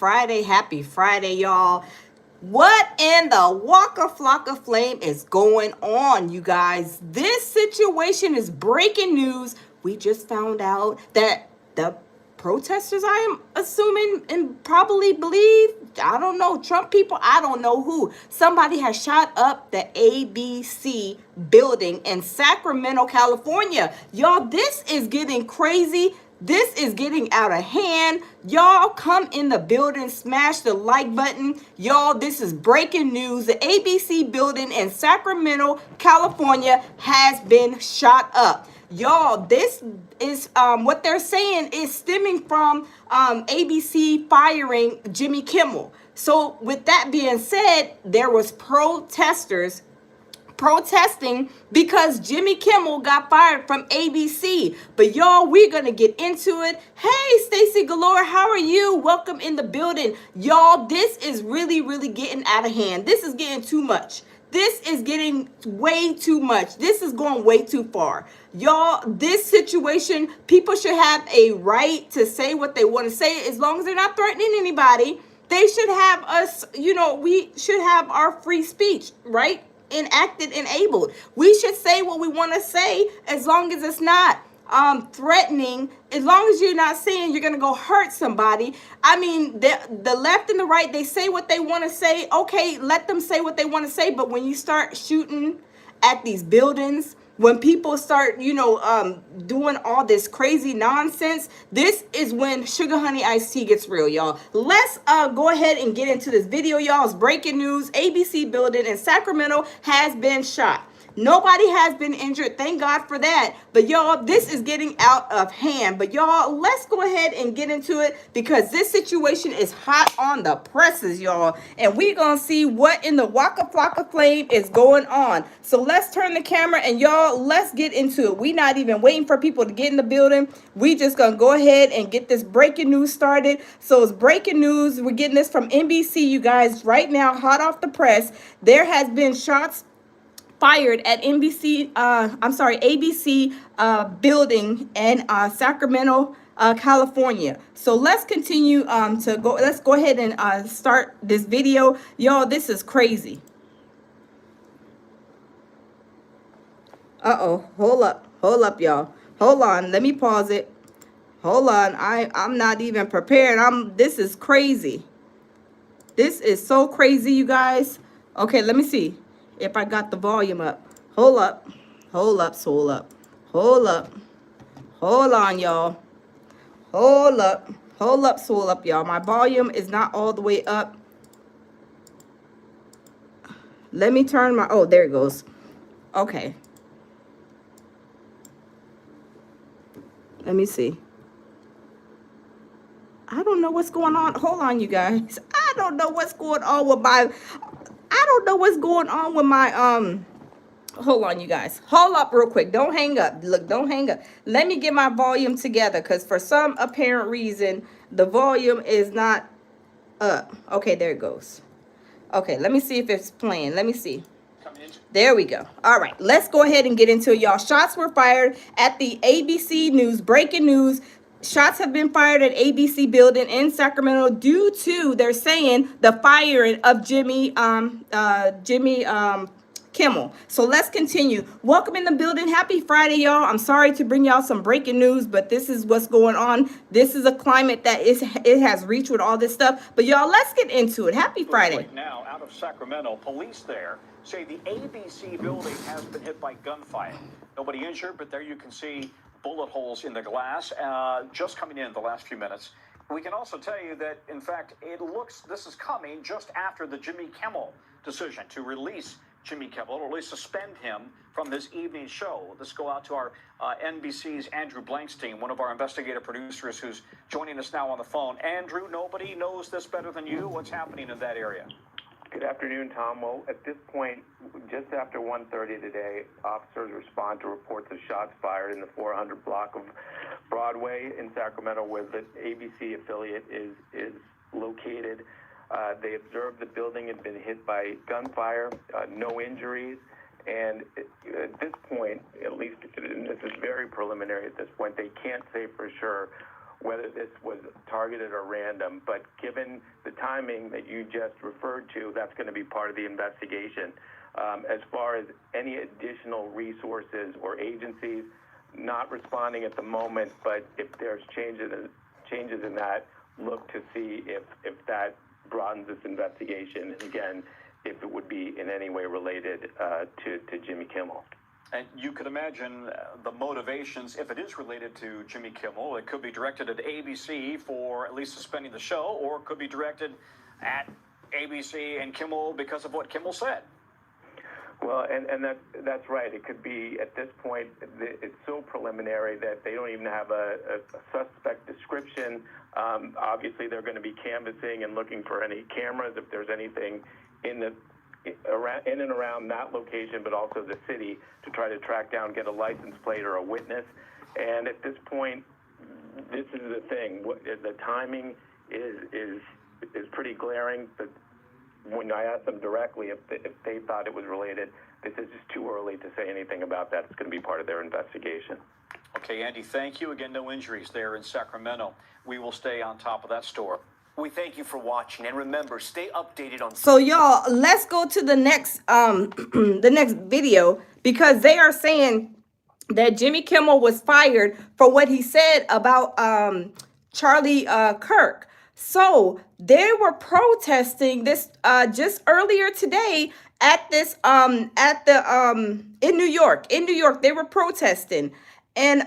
Friday. Happy Friday, y'all. What in the Waka Flocka Flame is going on, you guys? This situation is breaking news. We just found out that the protesters, I am assuming and probably believe, I don't know, Trump people, I don't know who, somebody has shot up the ABC building in Sacramento, California. Y'all, this is getting crazy. This is getting out of hand. Y'all come in the building, smash the like button. Y'all, this is breaking news. The ABC building in Sacramento, California has been shot up. Y'all, this is what they're saying is stemming from ABC firing Jimmy Kimmel. So with that being said, there was protesting because Jimmy Kimmel got fired from ABC. But y'all, we're gonna get into it. Hey, Stacy Galore, how are you? Welcome in the building. Y'all, this is really getting out of hand. This is getting too much. This is getting way too much. This is going way too far. Y'all, this situation, people should have a right to say what they want to say as long as they're not threatening anybody. They should have us, we should have our free speech, right? Enacted, enabled. We should say what we want to say as long as it's not threatening, as long as you're not saying you're gonna go hurt somebody. I mean, the left and the right, they say what they want to say. Okay, let them say what they want to say. But when you start shooting at these buildings, when people start, doing all this crazy nonsense, this is when Sugar Honey Iced Tea gets real, y'all. Let's go ahead and get into this video, y'all. It's breaking news. ABC building in Sacramento has been shot. Nobody has been injured. Thank God for that. But y'all, this is getting out of hand. But y'all, let's go ahead and get into it because this situation is hot on the presses, y'all. And we're going to see what in the Waka Flocka Flame is going on. So let's turn the camera and y'all, let's get into it. We're not even waiting for people to get in the building. We just going to go ahead and get this breaking news started. So it's breaking news. We're getting this from NBC, you guys, right now, hot off the press. There has been shots fired at ABC building in Sacramento, California. So let's continue to go. Let's go ahead and start this video. Y'all, this is crazy. Uh-oh, hold up, y'all. Hold on, let me pause it. Hold on, I'm not even prepared. This is crazy. This is so crazy, you guys. Okay, let me see if I got the volume up. Hold up. Hold up, hold up. Hold up. Hold on, y'all. Hold up. Hold up, hold up, y'all. My volume is not all the way up. Let me turn my, oh, there it goes. Okay. Let me see. I don't know what's going on. Hold on, you guys. I don't know what's going on with my, hold on, you guys. Hold up real quick. Don't hang up. Look, don't hang up. Let me get my volume together because for some apparent reason, the volume is not up. Okay, there it goes. Okay, let me see if it's playing. Let me see. There we go. All right, let's go ahead and get into it, y'all. Shots were fired at the ABC News. Breaking news. Shots have been fired at ABC building in Sacramento due to, they're saying, the firing of Jimmy Kimmel. So let's continue. Welcome in the building. Happy Friday, y'all. I'm sorry to bring y'all some breaking news, but this is what's going on. This is a climate that it has reached with all this stuff. But y'all, let's get into it. Happy Friday. Right now, out of Sacramento, police there say the ABC building has been hit by gunfire. Nobody injured, but there you can see bullet holes in the glass just coming in the last few minutes. We can also tell you that, in fact, this is coming just after the Jimmy Kimmel decision to release Jimmy Kimmel, or at least suspend him from this evening show. Let's go out to our NBC's Andrew Blankstein, one of our investigative producers who's joining us now on the phone. Andrew, nobody knows this better than you. What's happening in that area? Good afternoon, Tom. Well, at this point, just after 1:30 today, officers respond to reports of shots fired in the 400 block of Broadway in Sacramento, where the ABC affiliate is located. They observed the building had been hit by gunfire, no injuries, and at this point, at least, and this is very preliminary at this point, they can't say for sure whether this was targeted or random. But given the timing that you just referred to, that's going to be part of the investigation. As far as any additional resources or agencies, not responding at the moment, but if there's changes in that, look to see if that broadens this investigation. And again, if it would be in any way related to Jimmy Kimmel. And you could imagine the motivations, if it is related to Jimmy Kimmel, it could be directed at ABC for at least suspending the show, or it could be directed at ABC and Kimmel because of what Kimmel said. Well, and that's right. It could be, at this point, it's so preliminary that they don't even have a suspect description. Obviously, they're going to be canvassing and looking for any cameras, if there's anything in and around that location, but also the city, to try to track down, get a license plate or a witness. And at this point, this is the thing. The timing is pretty glaring. But when I asked them directly if they thought it was related, they said it's just too early to say anything about that. It's going to be part of their investigation. Okay, Andy, thank you. Again, no injuries there in Sacramento. We will stay on top of that story. We thank you for watching, and remember, stay updated on. So y'all, let's go to the next the next video, because they are saying that Jimmy Kimmel was fired for what he said about Charlie Kirk. So they were protesting this just earlier today at this in New York. In New York, they were protesting. And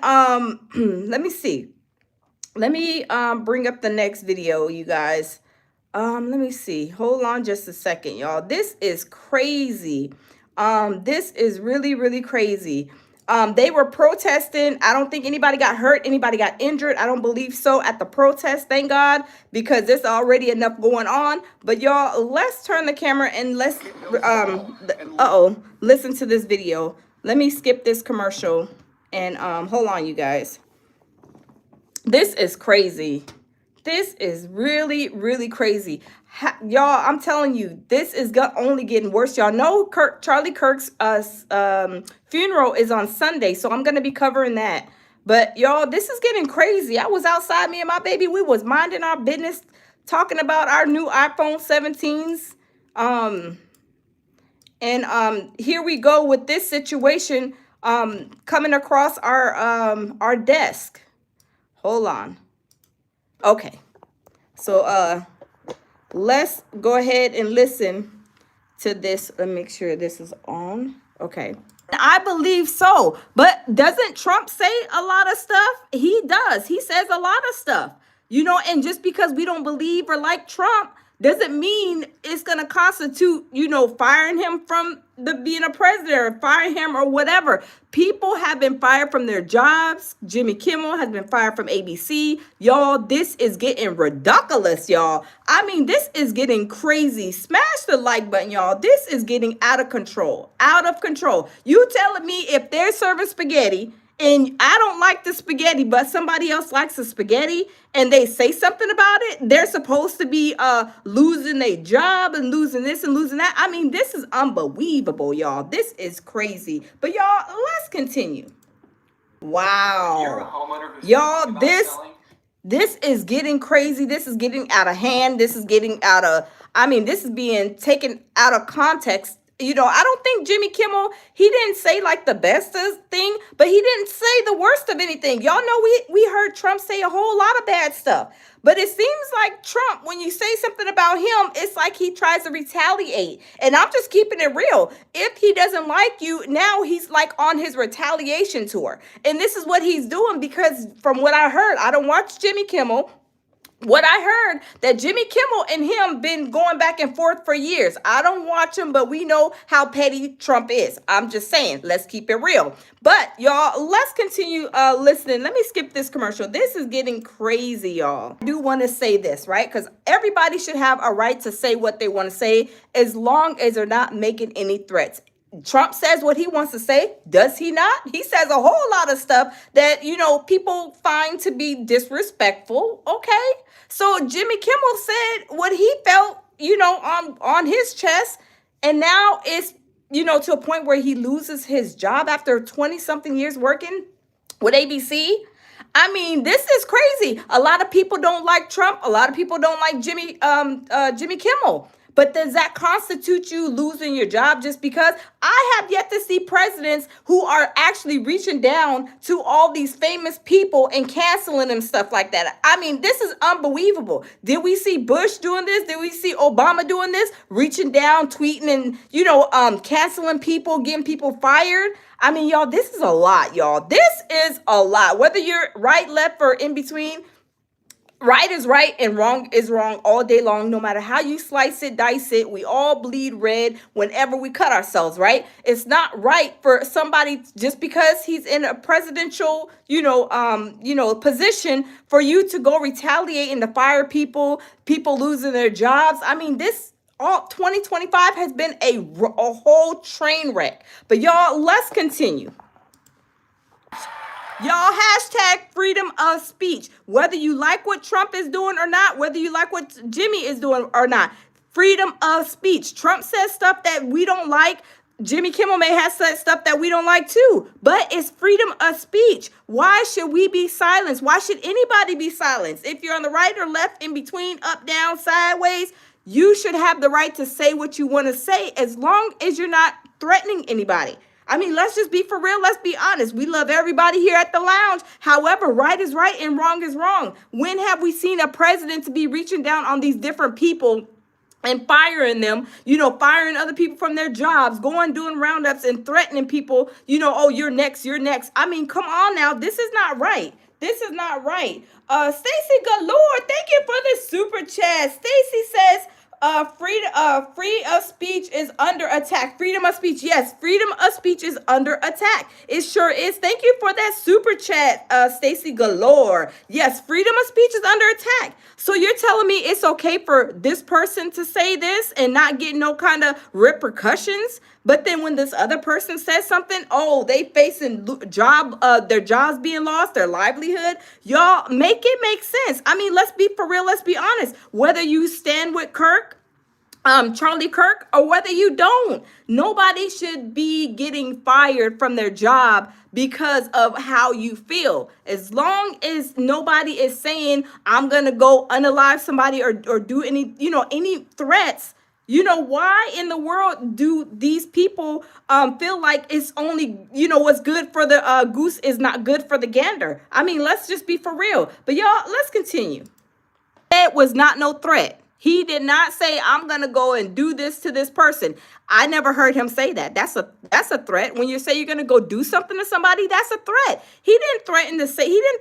let me see. Let me bring up the next video, you guys. Let me see. Hold on just a second, y'all. This is crazy. This is really, really crazy. They were protesting. I don't think anybody got hurt. Anybody got injured. I don't believe so at the protest. Thank God, because there's already enough going on. But y'all, let's turn the camera and let's, listen to this video. Let me skip this commercial and hold on, you guys. This is crazy. This is really, really crazy. Y'all, I'm telling you, this is only getting worse. Y'all know Charlie Kirk's funeral is on Sunday, so I'm going to be covering that. But y'all, this is getting crazy. I was outside, me and my baby. We was minding our business, talking about our new iPhone 17s. And here we go with this situation coming across our desk. Hold on. Okay. So let's go ahead and listen to this. Let me make sure this is on. Okay. I believe so. But doesn't Trump say a lot of stuff? He does. He says a lot of stuff. You know, and just because we don't believe or like Trump doesn't mean it's going to constitute, you know, firing him from being a president or firing him or whatever. People have been fired from their jobs. Jimmy Kimmel has been fired from ABC. Y'all, this is getting ridiculous, y'all. I mean, this is getting crazy. Smash the like button, y'all. This is getting out of control. Out of control. You telling me if they're serving spaghetti and I don't like the spaghetti, but somebody else likes the spaghetti, and they say something about it, they're supposed to be losing their job and losing this and losing that. I mean, this is unbelievable, y'all. This is crazy. But y'all, let's continue. Wow. You're a homeowner who's y'all, this is getting crazy. This is getting out of hand. This is getting out of, I mean, this is being taken out of context. You know, I don't think Jimmy Kimmel, he didn't say like the best thing, but he didn't say the worst of anything. Y'all know we heard Trump say a whole lot of bad stuff. But it seems like Trump, when you say something about him, it's like he tries to retaliate. And I'm just keeping it real. If he doesn't like you, now he's like on his retaliation tour. And this is what he's doing, because from what I heard, I don't watch Jimmy Kimmel. What I heard, that Jimmy Kimmel and him been going back and forth for years. I don't watch him, but we know how petty Trump is. I'm just saying, let's keep it real. But y'all, let's continue listening. Let me skip this commercial. This is getting crazy, y'all. I do want to say this, right? Because everybody should have a right to say what they want to say, as long as they're not making any threats. Trump says what he wants to say. Does he not? He says a whole lot of stuff that, you know, people find to be disrespectful. Okay. So Jimmy Kimmel said what he felt, you know, on his chest. And now it's, you know, to a point where he loses his job after 20 something years working with ABC. I mean, this is crazy. A lot of people don't like Trump. A lot of people don't like Jimmy Kimmel. But does that constitute you losing your job just because? I have yet to see presidents who are actually reaching down to all these famous people and canceling them, stuff like that. I mean, this is unbelievable. Did we see Bush doing this? Did we see Obama doing this? Reaching down, tweeting, and canceling people, getting people fired. I mean, y'all, this is a lot, y'all. This is a lot. Whether you're right, left, or in between, right is right and wrong is wrong all day long. No matter how you slice it, dice it, we all bleed red whenever we cut ourselves, right? It's not right for somebody just because he's in a presidential, position for you to go retaliate and to fire people losing their jobs. I mean, all 2025 has been a whole train wreck. But y'all, let's continue. Y'all, hashtag freedom of speech. Whether you like what Trump is doing or not, whether you like what Jimmy is doing or not, freedom of speech. Trump says stuff that we don't like. Jimmy Kimmel may have said stuff that we don't like too, but it's freedom of speech. Why should we be silenced? Why should anybody be silenced? If you're on the right or left, in between, up, down, sideways, you should have the right to say what you want to say as long as you're not threatening anybody. I mean, let's just be for real. Let's be honest. We love everybody here at the lounge. However, right is right and wrong is wrong. When have we seen a president to be reaching down on these different people and firing them, firing other people from their jobs, doing roundups and threatening people, oh, you're next, you're next. I mean, come on now. This is not right. This is not right. Stacy Galore, thank you for the super chat. Stacy says, free of speech is under attack. Freedom of speech. Yes, freedom of speech is under attack. It sure is. Thank you for that super chat, Stacy Galore. Yes, freedom of speech is under attack. So you're telling me it's okay for this person to say this and not get no kind of repercussions? But then when this other person says something, oh, they facing their jobs being lost, their livelihood. Y'all, make it make sense. I mean, let's be for real. Let's be honest. Whether you stand with Charlie Kirk, or whether you don't, nobody should be getting fired from their job because of how you feel. As long as nobody is saying, I'm going to go unalive somebody or do any threats. Why in the world do these people feel like it's only, what's good for the goose is not good for the gander? I mean, let's just be for real. But y'all, let's continue. It was not no threat. He did not say, I'm going to go and do this to this person. I never heard him say that. That's a threat. When you say you're going to go do something to somebody, that's a threat. He didn't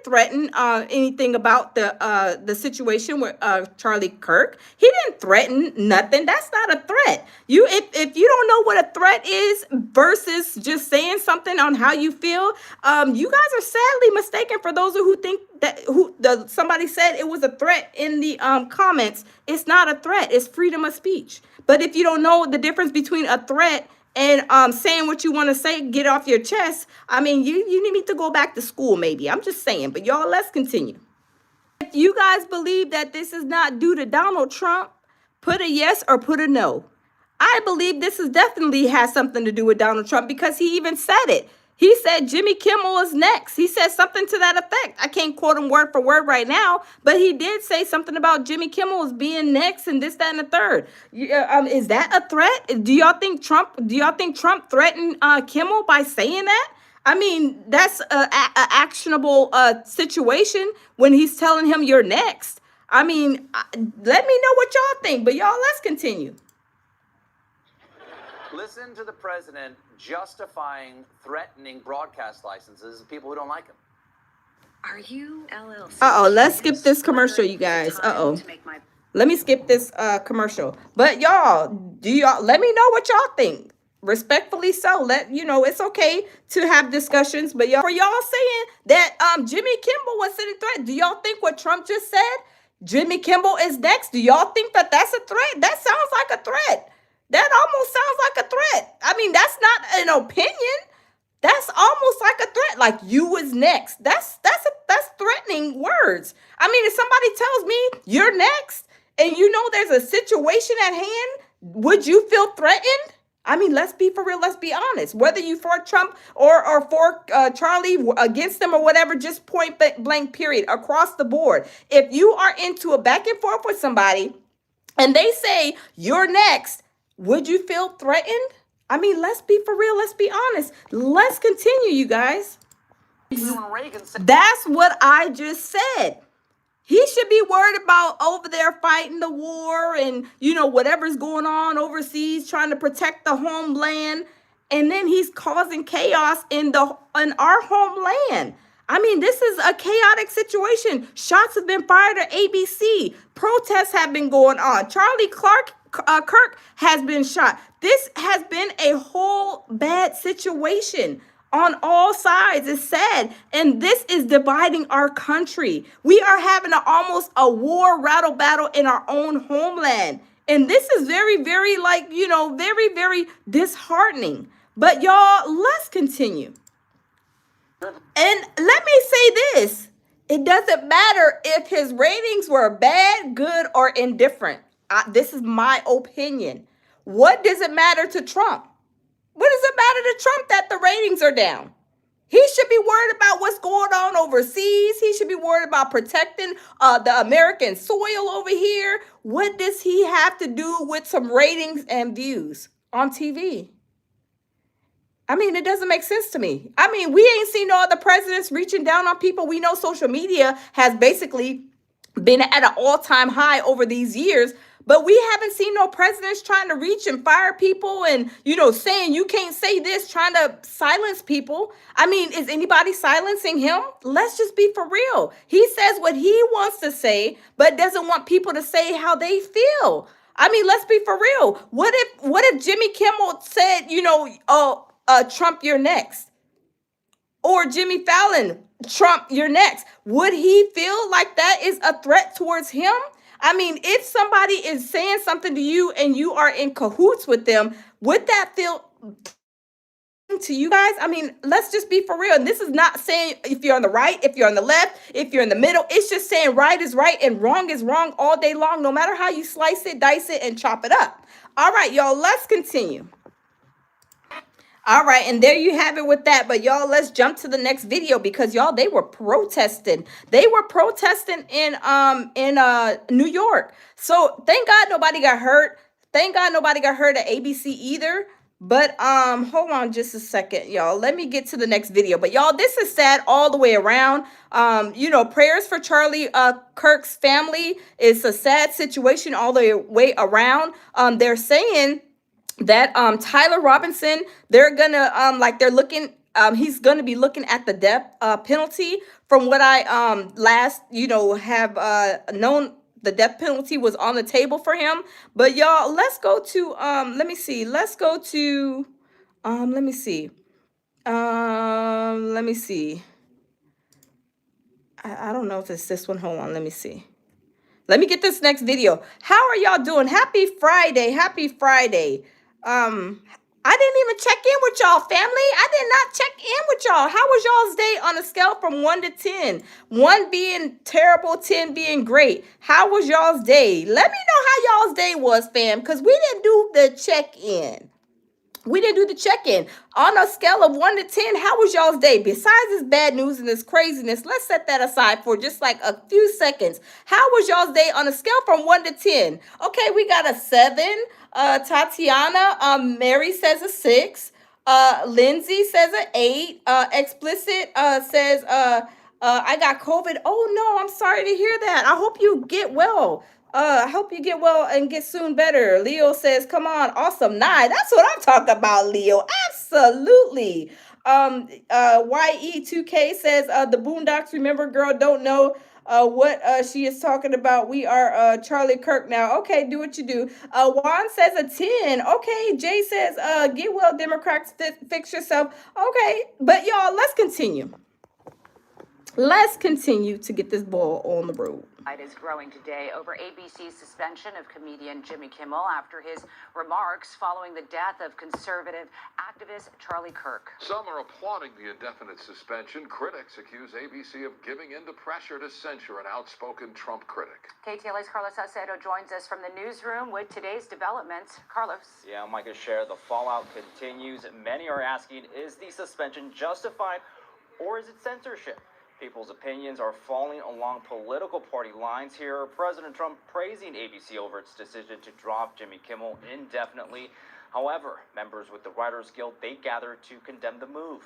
threaten anything about the situation with Charlie Kirk. He didn't threaten nothing. That's not a threat. If you don't know what a threat is versus just saying something on how you feel, you guys are sadly mistaken. For those who think that somebody said it was a threat in the comments, it's not a threat. It's freedom of speech. But if you don't know the difference between a threat and saying what you want to say, get off your chest, I mean, you need to go back to school maybe. I'm just saying. But y'all, let's continue. If you guys believe that this is not due to Donald Trump, put a yes or put a no. I believe this is definitely has something to do with Donald Trump because he even said it. He said Jimmy Kimmel is next. He said something to that effect. I can't quote him word for word right now, but he did say something about Jimmy Kimmel as being next and this, that, and the third. Is that a threat? Do y'all think Trump threatened Kimmel by saying that? I mean, that's a actionable situation when he's telling him you're next. I mean, let me know what y'all think, but y'all, let's continue. Listen to the president justifying threatening broadcast licenses of people who don't like him. Are you LLC? Let's skip this commercial, you guys. Let me skip this commercial. But y'all, let me know what y'all think. Respectfully so. It's okay to have discussions. But for y'all saying that Jimmy Kimmel was sitting threat, do y'all think what Trump just said, Jimmy Kimmel is next? Do y'all think that that's a threat? That sounds like a threat. That almost sounds like a threat. I mean, that's not an opinion. That's almost like a threat. Like you was next. That's threatening words. I mean, if somebody tells me you're next and there's a situation at hand, would you feel threatened? I mean, let's be for real. Let's be honest. Whether you for Trump or for Charlie, against them or whatever, just point blank period across the board. If you are into a back and forth with somebody and they say you're next, would you feel threatened? I mean, let's be for real. Let's be honest. Let's continue, you guys. That's what I just said. He should be worried about over there fighting the war and, whatever's going on overseas, trying to protect the homeland. And then he's causing chaos in our homeland. I mean, this is a chaotic situation. Shots have been fired at ABC. Protests have been going on. Charlie Kirk has been shot. This has been a whole bad situation on all sides. It's sad. And this is dividing our country. We are having almost a war rattle battle in our own homeland. And this is very, very very, very disheartening. But y'all, let's continue. And let me say this. It doesn't matter if his ratings were bad, good, or indifferent. This is my opinion. What does it matter to Trump? What does it matter to Trump that the ratings are down? He should be worried about what's going on overseas. He should be worried about protecting the American soil over here. What does he have to do with some ratings and views on TV? I mean, it doesn't make sense to me. I mean, we ain't seen no other presidents reaching down on people. We know social media has basically been at an all-time high over these years, but we haven't seen no presidents trying to reach and fire people and, saying you can't say this, trying to silence people. I mean, is anybody silencing him? Let's just be for real. He says what he wants to say, but doesn't want people to say how they feel. I mean, let's be for real. What if Jimmy Kimmel said, Trump, you're next? Or Jimmy Fallon, Trump, you're next. Would he feel like that is a threat towards him? I mean, if somebody is saying something to you and you are in cahoots with them, would that feel to you guys? I mean, let's just be for real. And this is not saying if you're on the right, if you're on the left, if you're in the middle. It's just saying right is right and wrong is wrong all day long, no matter how you slice it, dice it, and chop it up. All right, y'all, let's continue. All right, and there you have it with that. But y'all, let's jump to the next video because y'all, they were protesting. They were protesting in New York. So thank God nobody got hurt. Thank God nobody got hurt at ABC either. But hold on just a second, y'all. Let me get to the next video. But y'all, this is sad all the way around. Prayers for Charlie Kirk's family. It's a sad situation all the way around. They're saying that Tyler Robinson, they're gonna he's gonna be looking at the death penalty. From what I last have known, the death penalty was on the table for him. But y'all, let's go to let me see. Let me see. I don't know if it's this one. Hold on, let me see. Let me get this next video. How are y'all doing? Happy Friday. Happy Friday. I didn't even check in with y'all, family. I did not check in with y'all. How was y'all's day on a scale from 1 to 10? 1 being terrible, 10 being great. How was y'all's day? Let me know how y'all's day was, fam, because we didn't do the check-in. We didn't do the check-in. On a scale of 1 to 10, how was y'all's day? Besides this bad news and this craziness, let's set that aside for just like a few seconds. How was y'all's day on a scale from 1 to 10? Okay, we got a 7. Tatiana, Mary says a 6. Lindsay says an 8. Explicit says, I got COVID. Oh no, I'm sorry to hear that. I hope you get well. I hope you get well and get soon better. Leo says, come on, awesome. 9. That's what I'm talking about, Leo. Absolutely. YE2K says, the Boondocks, remember, girl, don't know what she is talking about. We are Charlie Kirk now. Okay, do what you do. Juan says a 10. Okay, Jay says, get well, Democrats, fix yourself. Okay, but y'all, let's continue. Let's continue to get this ball on the road. Is growing today over ABC's suspension of comedian Jimmy Kimmel after his remarks following the death of conservative activist Charlie Kirk. Some are applauding the indefinite suspension. Critics accuse ABC of giving in to pressure to censure an outspoken Trump critic. KTLA's Carlos Salcedo joins us from the newsroom with today's developments. Carlos. Yeah, Micah share the fallout continues. Many are asking, is the suspension justified or is it censorship? People's opinions are falling along political party lines here. President Trump praising ABC over its decision to drop Jimmy Kimmel indefinitely. However, members with the Writers Guild, they gathered to condemn the move.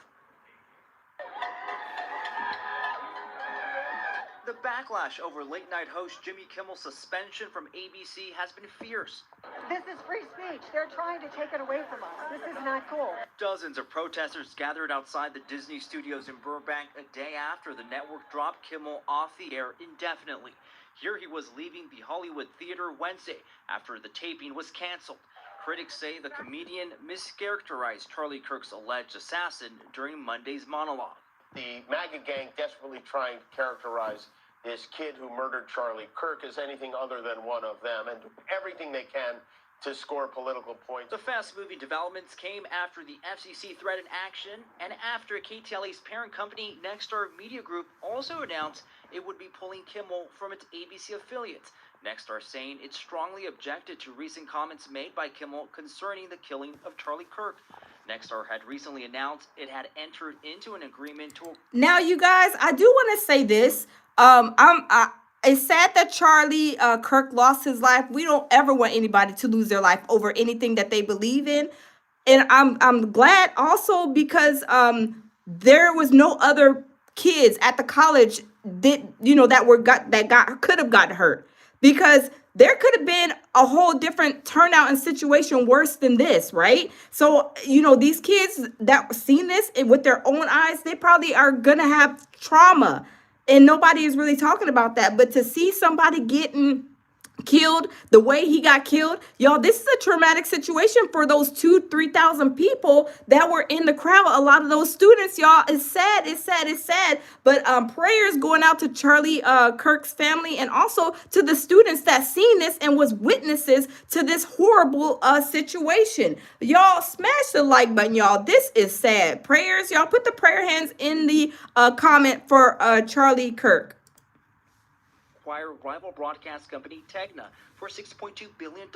The backlash over late-night host Jimmy Kimmel's suspension from ABC has been fierce. This is free speech. They're trying to take it away from us. This is not cool. Dozens of protesters gathered outside the Disney studios in Burbank a day after the network dropped Kimmel off the air indefinitely. Here he was leaving the Hollywood Theater Wednesday after the taping was canceled. Critics say the comedian mischaracterized Charlie Kirk's alleged assassin during Monday's monologue. The MAGA gang desperately trying to characterize this kid who murdered Charlie Kirk as anything other than one of them and do everything they can to score political points. The fast-moving developments came after the FCC threatened action and after KTLA's parent company, Nexstar Media Group, also announced it would be pulling Kimmel from its ABC affiliates. Nexstar saying it strongly objected to recent comments made by Kimmel concerning the killing of Charlie Kirk. Nexstar had recently announced it had entered into an agreement to... Now, you guys, I do want to say this. It's sad that Charlie Kirk lost his life. We don't ever want anybody to lose their life over anything that they believe in. And I'm glad also because there was no other kids at the college that could have gotten hurt, because there could have been a whole different turnout and situation worse than this, right? So, these kids that seen this with their own eyes, they probably are going to have trauma. And nobody is really talking about that. But to see somebody getting killed the way he got killed, y'all, this is a traumatic situation for those 2,000-3,000 people that were in the crowd. A lot of those students, y'all, it's sad. But prayers going out to Charlie Kirk's family and also to the students that seen this and was witnesses to this horrible situation. Y'all, smash the like button, y'all. This is sad. Prayers, y'all, put the prayer hands in the comment for Charlie Kirk. Acquire rival broadcast company Tegna for $6.2 billion.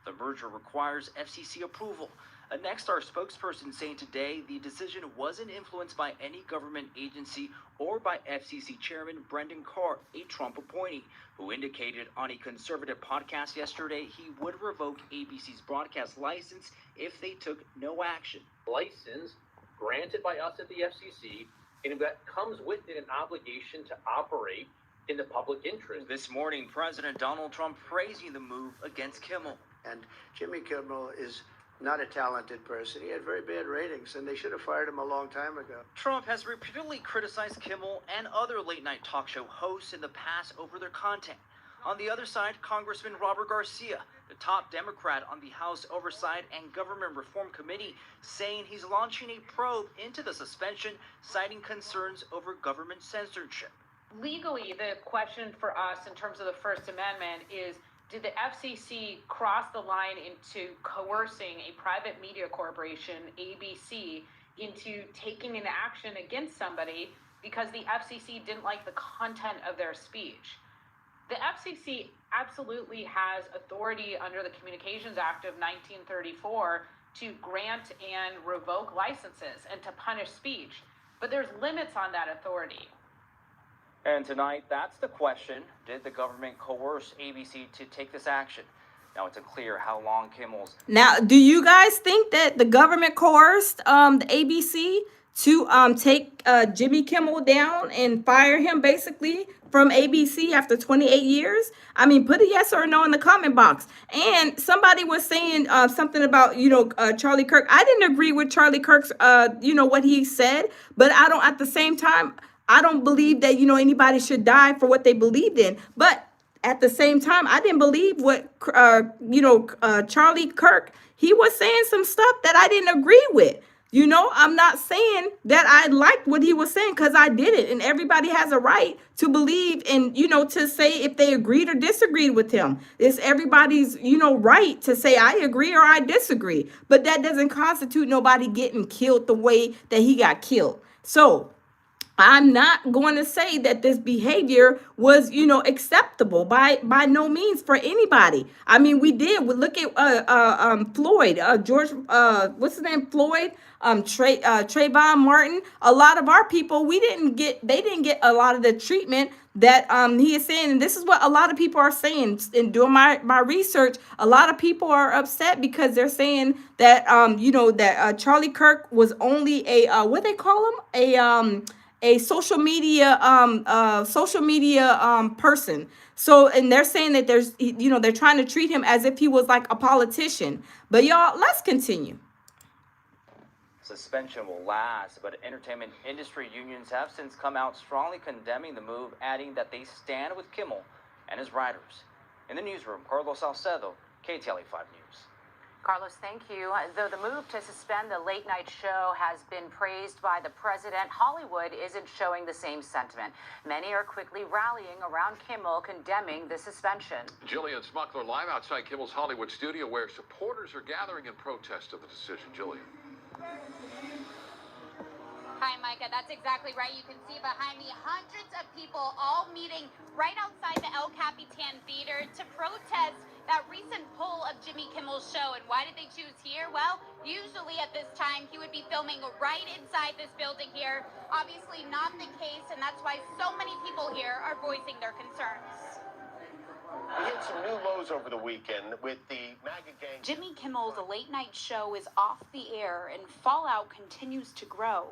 The merger requires FCC approval. A Nexstar spokesperson saying today the decision wasn't influenced by any government agency or by FCC Chairman Brendan Carr, a Trump appointee, who indicated on a conservative podcast yesterday he would revoke ABC's broadcast license if they took no action. License granted by us at the FCC, and that comes with it an obligation to operate in the public interest. This morning, President Donald Trump praising the move against Kimmel. And Jimmy Kimmel is not a talented person. He had very bad ratings, and they should have fired him a long time ago. Trump has repeatedly criticized Kimmel and other late-night talk show hosts in the past over their content. On the other side, Congressman Robert Garcia, the top Democrat on the House Oversight and Government Reform Committee, saying he's launching a probe into the suspension, citing concerns over government censorship. Legally, the question for us in terms of the First Amendment is, did the FCC cross the line into coercing a private media corporation, ABC, into taking an action against somebody because the FCC didn't like the content of their speech? The FCC absolutely has authority under the Communications Act of 1934 to grant and revoke licenses and to punish speech, but there's limits on that authority. And tonight, that's the question. Did the government coerce ABC to take this action? Now, it's unclear how long Kimmel's... Now, do you guys think that the government coerced the ABC to take Jimmy Kimmel down and fire him basically from ABC after 28 years? I mean, put a yes or a no in the comment box. And somebody was saying something about, Charlie Kirk. I didn't agree with Charlie Kirk's, what he said, but at the same time, I don't believe that, anybody should die for what they believed in. But at the same time, I didn't believe what, Charlie Kirk, he was saying some stuff that I didn't agree with. You know, I'm not saying that I liked what he was saying because I did it. And everybody has a right to believe and, you know, to say if they agreed or disagreed with him. It's everybody's, you know, right to say I agree or I disagree. But that doesn't constitute nobody getting killed the way that he got killed. So I'm not going to say that this behavior was, you know, acceptable by no means for anybody. I mean, we did. We look at Floyd, George, what's his name, Floyd, Trayvon Martin. A lot of our people, they didn't get a lot of the treatment that he is saying, and this is what a lot of people are saying. In doing my research, a lot of people are upset because they're saying that you know, that Charlie Kirk was only a what they call him, a social media person. So, and they're saying that there's, you know, they're trying to treat him as if he was like a politician. But y'all, let's continue. Suspension will last, but entertainment industry unions have since come out strongly condemning the move, adding that they stand with Kimmel and his writers. In the newsroom, Carlos Salcedo, KTLA 5 News. Carlos, thank you. Though the move to suspend the late night show has been praised by the president, Hollywood isn't showing the same sentiment. Many are quickly rallying around Kimmel, condemning the suspension. Jillian Smuckler live outside Kimmel's Hollywood studio where supporters are gathering in protest of the decision. Jillian. Hi, Micah. That's exactly right. You can see behind me hundreds of people all meeting right outside the El Capitan Theater to protest that recent pull of Jimmy Kimmel's show. And why did they choose here? Well, usually at this time, he would be filming right inside this building here. Obviously not the case, and that's why so many people here are voicing their concerns. We hit some new lows over the weekend with the MAGA gang. Jimmy Kimmel's late night show is off the air, and fallout continues to grow.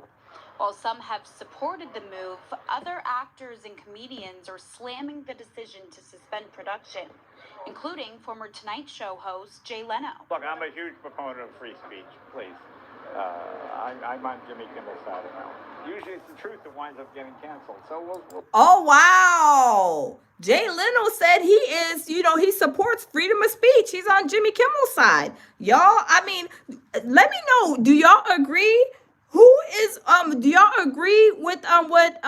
While some have supported the move, other actors and comedians are slamming the decision to suspend production, including former Tonight Show host Jay Leno. Look, I'm a huge proponent of free speech, please. I'm on Jimmy Kimmel's side of that. Usually it's the truth that winds up getting canceled. So we'll... Oh, wow. Jay Leno said he is, you know, he supports freedom of speech. He's on Jimmy Kimmel's side. Y'all, I mean, let me know, do y'all agree? Who is do y'all agree with what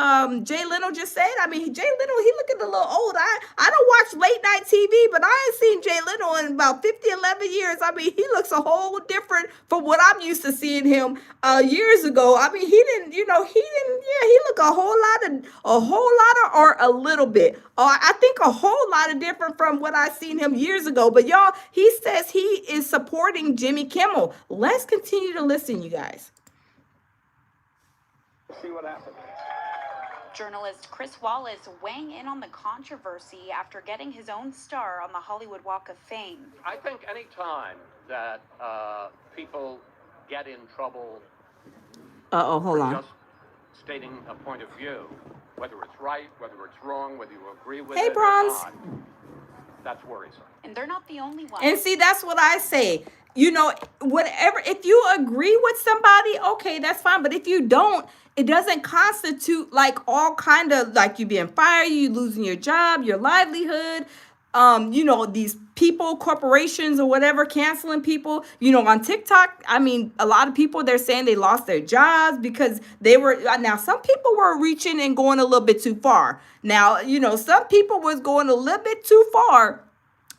Jay Leno just said? I mean, Jay Leno, he looking a little old. I don't watch late night TV, but I ain't seen Jay Leno in about 11 years. I mean, he looks a whole different from what I'm used to seeing him years ago. I mean, he look a whole lot or a little bit. I think a whole lot of different from what I seen him years ago. But y'all, he says he is supporting Jimmy Kimmel. Let's continue to listen, you guys. See what happens. Journalist Chris Wallace weighing in on the controversy after getting his own star on the Hollywood Walk of Fame. I think any time that people get in trouble hold on. just stating a point of view, whether it's right, whether it's wrong, whether you agree with Hey, it Bronze. or not, that's worrisome. And they're not the only ones. And see, that's what I say. You know, whatever, if you agree with somebody, okay, that's fine. But if you don't, it doesn't constitute like all kind of like you being fired, you losing your job, your livelihood. You know, these people, corporations or whatever, canceling people, you know, on TikTok. I mean, a lot of people, they're saying they lost their jobs because they were, now some people were reaching and going a little bit too far. Now, you know, some people was going a little bit too far,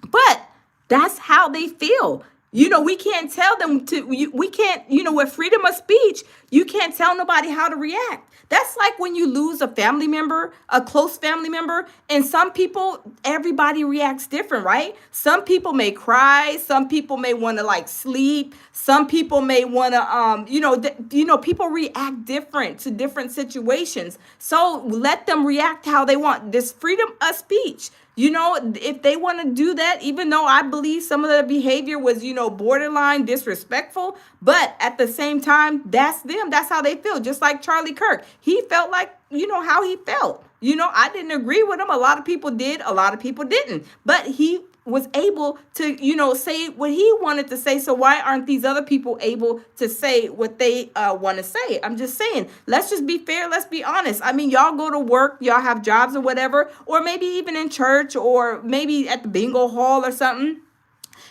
but that's how they feel. You know, we can't tell them we can't, you know, with freedom of speech, you can't tell nobody how to react. That's like when you lose a family member, a close family member, and some people, everybody reacts different, right? Some people may cry. Some people may want to like sleep. Some people may want to, people react different to different situations. So let them react how they want. This freedom of speech. You know, if they want to do that, even though I believe some of the behavior was, you know, borderline disrespectful, but at the same time, that's them. That's how they feel. Just like Charlie Kirk. He felt like, you know, how he felt. You know, I didn't agree with him. A lot of people did. A lot of people didn't. But he was able to, you know, say what he wanted to say. So why aren't these other people able to say what they want to say? I'm just saying, let's just be fair. Let's be honest. I mean, y'all go to work, y'all have jobs or whatever, or maybe even in church or maybe at the bingo hall or something.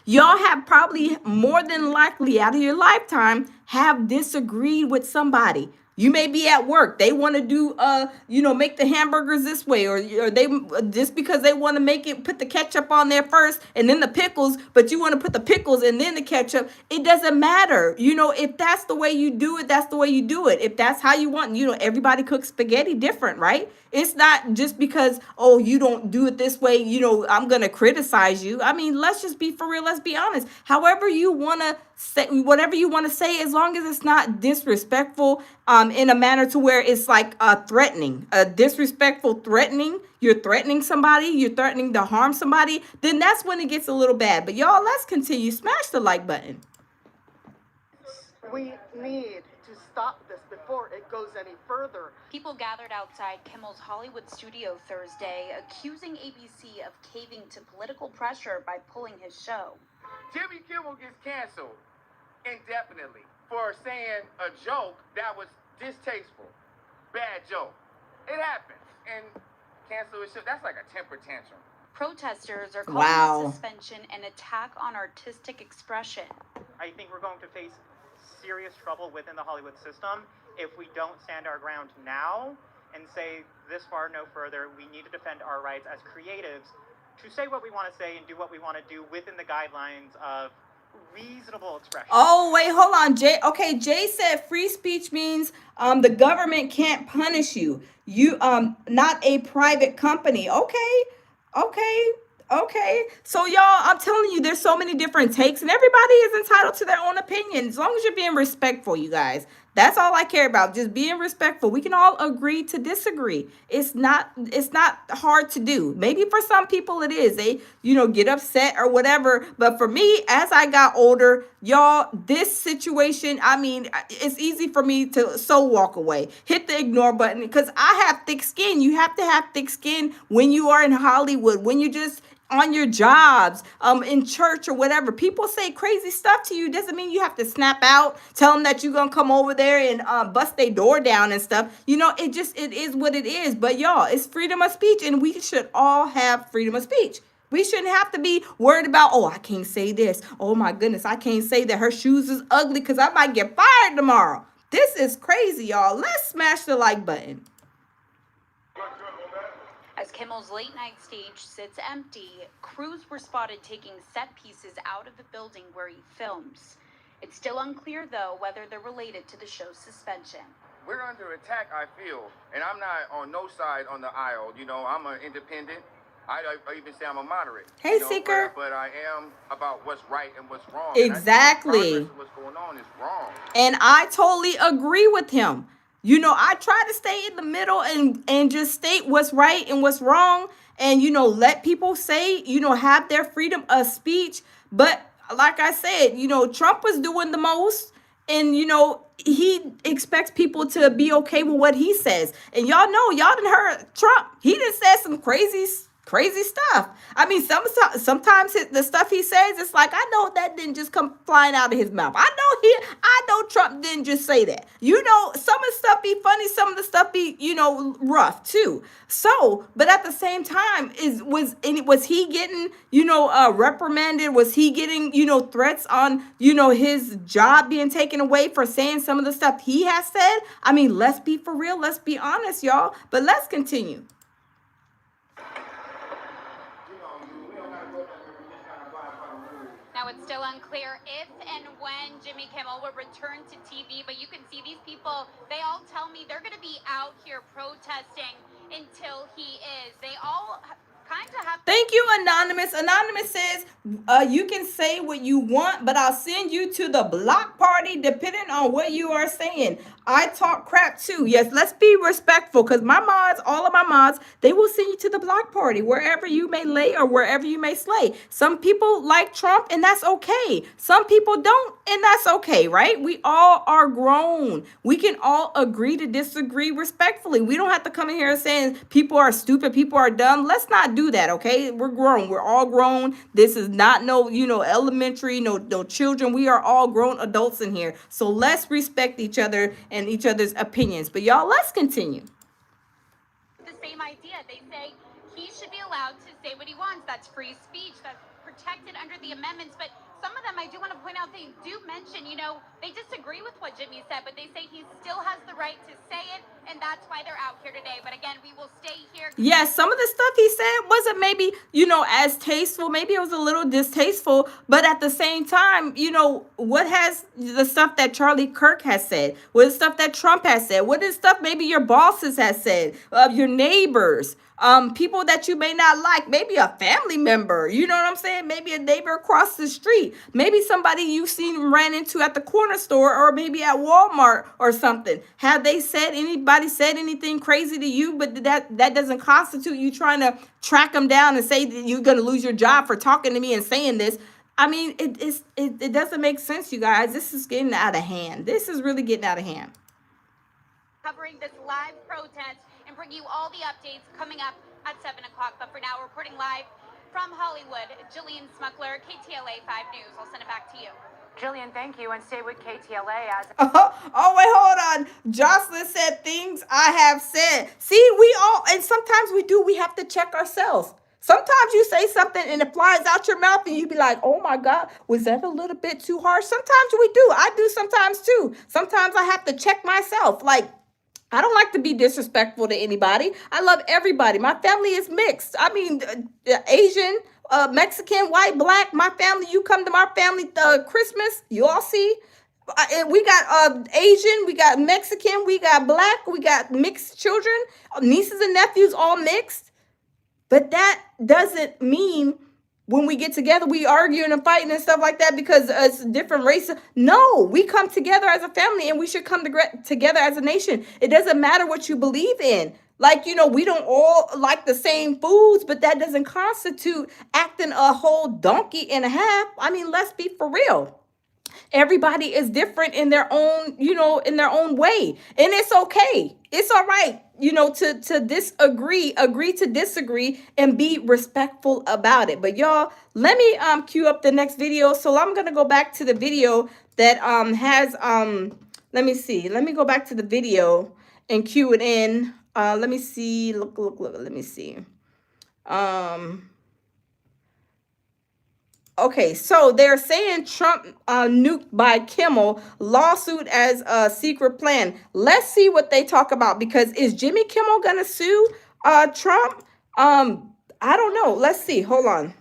Y'all have probably more than likely out of your lifetime have disagreed with somebody. You may be at work. They want to do, make the hamburgers this way, or they just because they want to make it, put the ketchup on there first and then the pickles, but you want to put the pickles and then the ketchup. It doesn't matter. If that's the way you do it, that's the way you do it. If that's how you want, everybody cooks spaghetti different, right? It's not just because, oh, you don't do it this way, I'm going to criticize you. I mean, let's just be for real. Let's be honest. However you want to say, whatever you want to say, as long as it's not disrespectful, in a manner to where it's like threatening, disrespectful threatening. You're threatening somebody, you're threatening to harm somebody, then that's when it gets a little bad. But y'all, let's continue. Smash the like button. We need to stop this before it goes any further. People gathered outside Kimmel's Hollywood studio Thursday, accusing ABC of caving to political pressure by pulling his show. Jimmy Kimmel gets canceled indefinitely for saying a joke that was distasteful. Bad joke. It happens. And cancel his show. That's like a temper tantrum. Protesters are calling the suspension an attack on artistic expression. I think we're going to face serious trouble within the Hollywood system if we don't stand our ground now and say this far, no further. We need to defend our rights as creatives to say what we want to say and do what we want to do within the guidelines of reasonable expression. Oh, wait, hold on, Jay. Okay, Jay said free speech means the government can't punish you. You not a private company. Okay. So y'all, I'm telling you, there's so many different takes, and everybody is entitled to their own opinion, as long as you're being respectful, you guys. That's all I care about, just being respectful. We can all agree to disagree. It's not hard to do. Maybe for some people it is. They, get upset or whatever. But for me, as I got older, y'all, this situation, I mean, it's easy for me to walk away. Hit the ignore button, because I have thick skin. You have to have thick skin when you are in Hollywood, when you just on your jobs, in church or whatever. People say crazy stuff to you. Doesn't mean you have to snap out, tell them that you're going to come over there and bust their door down and stuff. It is what it is. But y'all, it's freedom of speech, and we should all have freedom of speech. We shouldn't have to be worried about, oh, I can't say this. Oh my goodness, I can't say that her shoes is ugly because I might get fired tomorrow. This is crazy, y'all. Let's smash the like button. As Kimmel's late night stage sits empty, crews were spotted taking set pieces out of the building where he films. It's still unclear, though, whether they're related to the show's suspension. We're under attack, I feel, and I'm not on no side on the aisle. I'm an independent. I even say I'm a moderate. Hey, Seeker. But I am about what's right and what's wrong. Exactly. And what's going on is wrong. And I totally agree with him. I try to stay in the middle and just state what's right and what's wrong, and, let people say, have their freedom of speech. But like I said, Trump was doing the most, and, he expects people to be okay with what he says. And y'all done heard Trump. He done said some crazy stuff. I mean, sometimes the stuff he says, it's like, I know that didn't just come flying out of his mouth. I know Trump didn't just say that. Some of the stuff be funny, some of the stuff be, rough too. So, but at the same time, was he getting, reprimanded? Was he getting, threats on, his job being taken away for saying some of the stuff he has said? I mean, let's be for real. Let's be honest, y'all. But let's continue. Now, it's still unclear if and when Jimmy Kimmel will return to TV, but you can see these people, they all tell me they're going to be out here protesting until he is. They all kind of have... Thank you, Anonymous. Anonymous says, you can say what you want, but I'll send you to the block party depending on what you are saying. I talk crap too. Yes, let's be respectful, because my mods, all of my mods, they will send you to the block party wherever you may lay or wherever you may slay. Some people like Trump, and that's okay. Some people don't, and that's okay, right? We all are grown. We can all agree to disagree respectfully. We don't have to come in here saying people are stupid, people are dumb. Let's not do that, okay? We're grown. We're all grown. This is not no elementary, no children. We are all grown adults in here. So let's respect each other and each other's opinions. But y'all, let's continue. The same idea. They say he should be allowed to say what he wants. That's free speech. That's protected under the amendments, but some of them I do want to point out, they do mention, they disagree with what Jimmy said, but they say he still has the right to say it, and that's why they're out here today. But again, we will stay here. Yes, some of the stuff he said wasn't maybe, as tasteful. Maybe it was a little distasteful, but at the same time, what has the stuff that Charlie Kirk has said? What is stuff that Trump has said? What is stuff maybe your bosses has said? Your neighbors, people that you may not like, maybe a family member, you know what I'm saying? Maybe a neighbor across the street, maybe somebody you've seen ran into at the corner store or maybe at Walmart or something. Have anybody said anything crazy to you? But that doesn't constitute you trying to track them down and say that you're going to lose your job for talking to me and saying this. I mean, it doesn't make sense, you guys. This is getting out of hand. This is really getting out of hand. Covering this live protest and bring you all the updates coming up at 7 o'clock. But for now, reporting live from Hollywood, Jillian Smuckler, KTLA 5 News. I'll send it back to you. Jillian, thank you, and stay with KTLA as. Oh, wait, hold on. Jocelyn said things I have said. See, we all, and sometimes we have to check ourselves. Sometimes you say something and it flies out your mouth and you be like, oh my God, was that a little bit too harsh? Sometimes we do. I do sometimes too. Sometimes I have to check myself. Like, I don't like to be disrespectful to anybody. I love everybody. My family is mixed. I mean, Asian, Mexican, white, black. My family, you come to my family Christmas, you all see. We got Asian, we got Mexican, we got black, we got mixed children, nieces and nephews, all mixed. But that doesn't mean when we get together, we arguing and fighting and stuff like that because it's different races. No, we come together as a family and we should come together as a nation. It doesn't matter what you believe in. Like, we don't all like the same foods, but that doesn't constitute acting a whole donkey and a half. I mean, let's be for real. Everybody is different in their own, in their own way. And it's okay. It's all right, to disagree, agree to disagree and be respectful about it. But y'all, let me cue up the next video. So I'm going to go back to the video that has let me see. Let me go back to the video and cue it in. Let me see. Look, let me see. Okay, so they're saying Trump nuked by Kimmel, lawsuit as a secret plan. Let's see what they talk about, because is Jimmy Kimmel gonna sue Trump? I don't know. Let's see. Hold on.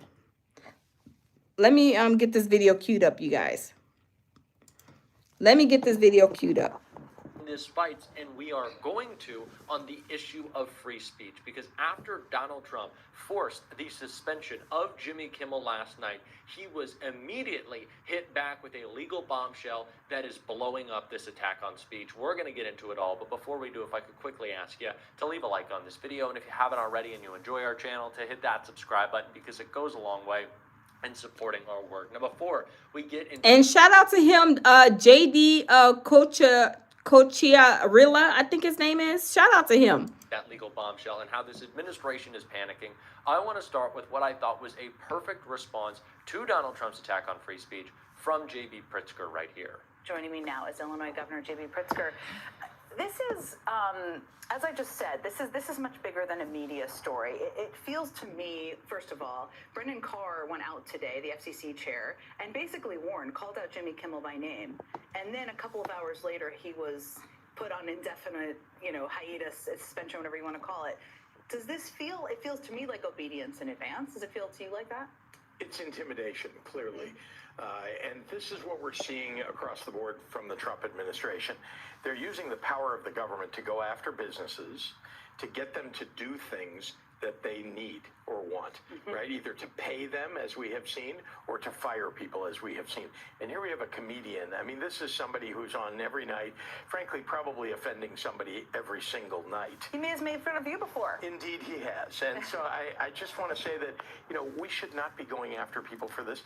Let me get this video queued up, you guys. Let me get this video queued up. This fights, and we are going to, on the issue of free speech, because after Donald Trump forced the suspension of Jimmy Kimmel last night, he was immediately hit back with a legal bombshell that is blowing up this attack on speech. We're going to get into it all, but before we do, if I could quickly ask you to leave a like on this video, and if you haven't already and you enjoy our channel, to hit that subscribe button, because it goes a long way in supporting our work. Now, before we get into... And shout out to him, JD Cochiarilla, I think his name is. Shout out to him. That legal bombshell and how this administration is panicking, I want to start with what I thought was a perfect response to Donald Trump's attack on free speech from J.B. Pritzker right here. Joining me now is Illinois Governor J.B. Pritzker. This is, as I just said, this is much bigger than a media story. It feels to me, first of all, Brendan Carr went out today, the FCC chair, and basically called out Jimmy Kimmel by name. And then a couple of hours later, he was put on indefinite, hiatus, suspension, whatever you want to call it. Does this feel, it feels to me like obedience in advance. Does it feel to you like that? It's intimidation, clearly. And this is what we're seeing across the board from the Trump administration. They're using the power of the government to go after businesses, to get them to do things that they need or want, right? Either to pay them, as we have seen, or to fire people, as we have seen. And here we have a comedian. I mean, this is somebody who's on every night, frankly, probably offending somebody every single night. He may have made fun of you before. Indeed, he has. And so I just want to say that, we should not be going after people for this.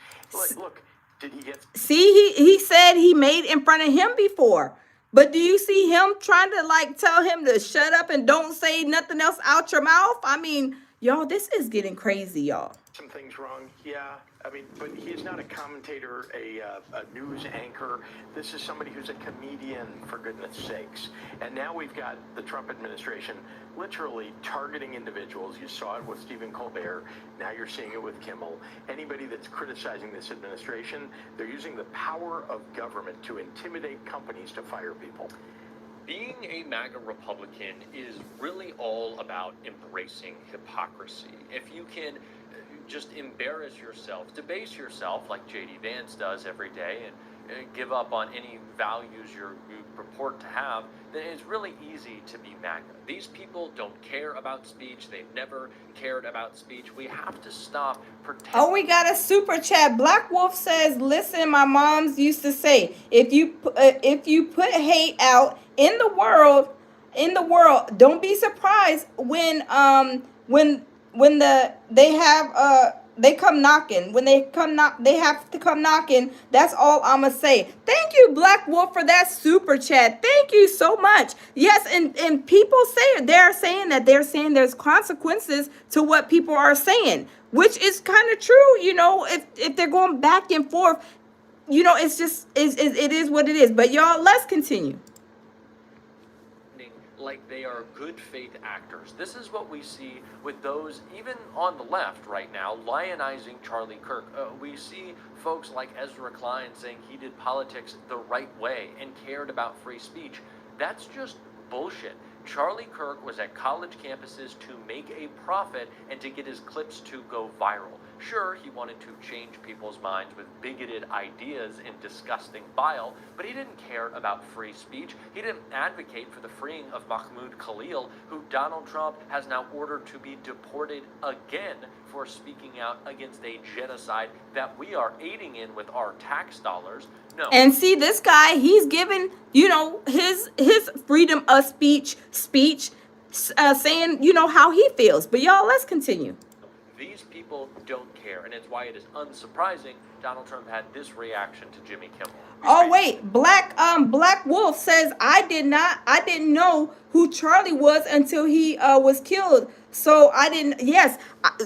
Look, did he get... See, he said he made in front of him before. But do you see him trying to tell him to shut up and don't say nothing else out your mouth? I mean, y'all, this is getting crazy, y'all. Some things wrong, yeah. I mean, but he is not a commentator, a news anchor. This is somebody who's a comedian, for goodness sakes. And now we've got the Trump administration literally targeting individuals. You saw it with Stephen Colbert. Now you're seeing it with Kimmel. Anybody that's criticizing this administration, they're using the power of government to intimidate companies to fire people. Being a MAGA Republican is really all about embracing hypocrisy. If you can just embarrass yourself, debase yourself like J.D. Vance does every day, and give up on any values you purport to have, then it's really easy to be MAGA. These people don't care about speech. They've never cared about speech. We have to stop pretending. Oh, we got a super chat. Black Wolf says, "Listen, my moms used to say, if you put hate out in the world, don't be surprised when they come knocking. When they come knock, they have to come knocking. That's all I'ma say." Thank you, Black Wolf, for that super chat. Thank you so much. Yes, and people they're saying there's consequences to what people are saying, which is kind of true. You know, if they're going back and forth, you know, it's just it is what it is. But y'all, let's continue. Like they are good faith actors. This is what we see with those, even on the left right now, lionizing Charlie Kirk. We see folks like Ezra Klein saying he did politics the right way and cared about free speech. That's just bullshit. Charlie Kirk was at college campuses to make a profit and to get his clips to go viral. Sure, he wanted to change people's minds with bigoted ideas and disgusting bile, but he didn't care about free speech. He didn't advocate for the freeing of Mahmoud Khalil, who Donald Trump has now ordered to be deported again for speaking out against a genocide that we are aiding in with our tax dollars. No. And see, this guy, he's given, you know, his freedom of speech, saying, you know, how he feels. But y'all, let's continue. These people don't care, and it's why it is unsurprising Donald Trump had this reaction to Jimmy Kimmel. Oh wait, Black Wolf says, I didn't know who Charlie was until he was killed. So I didn't. Yes,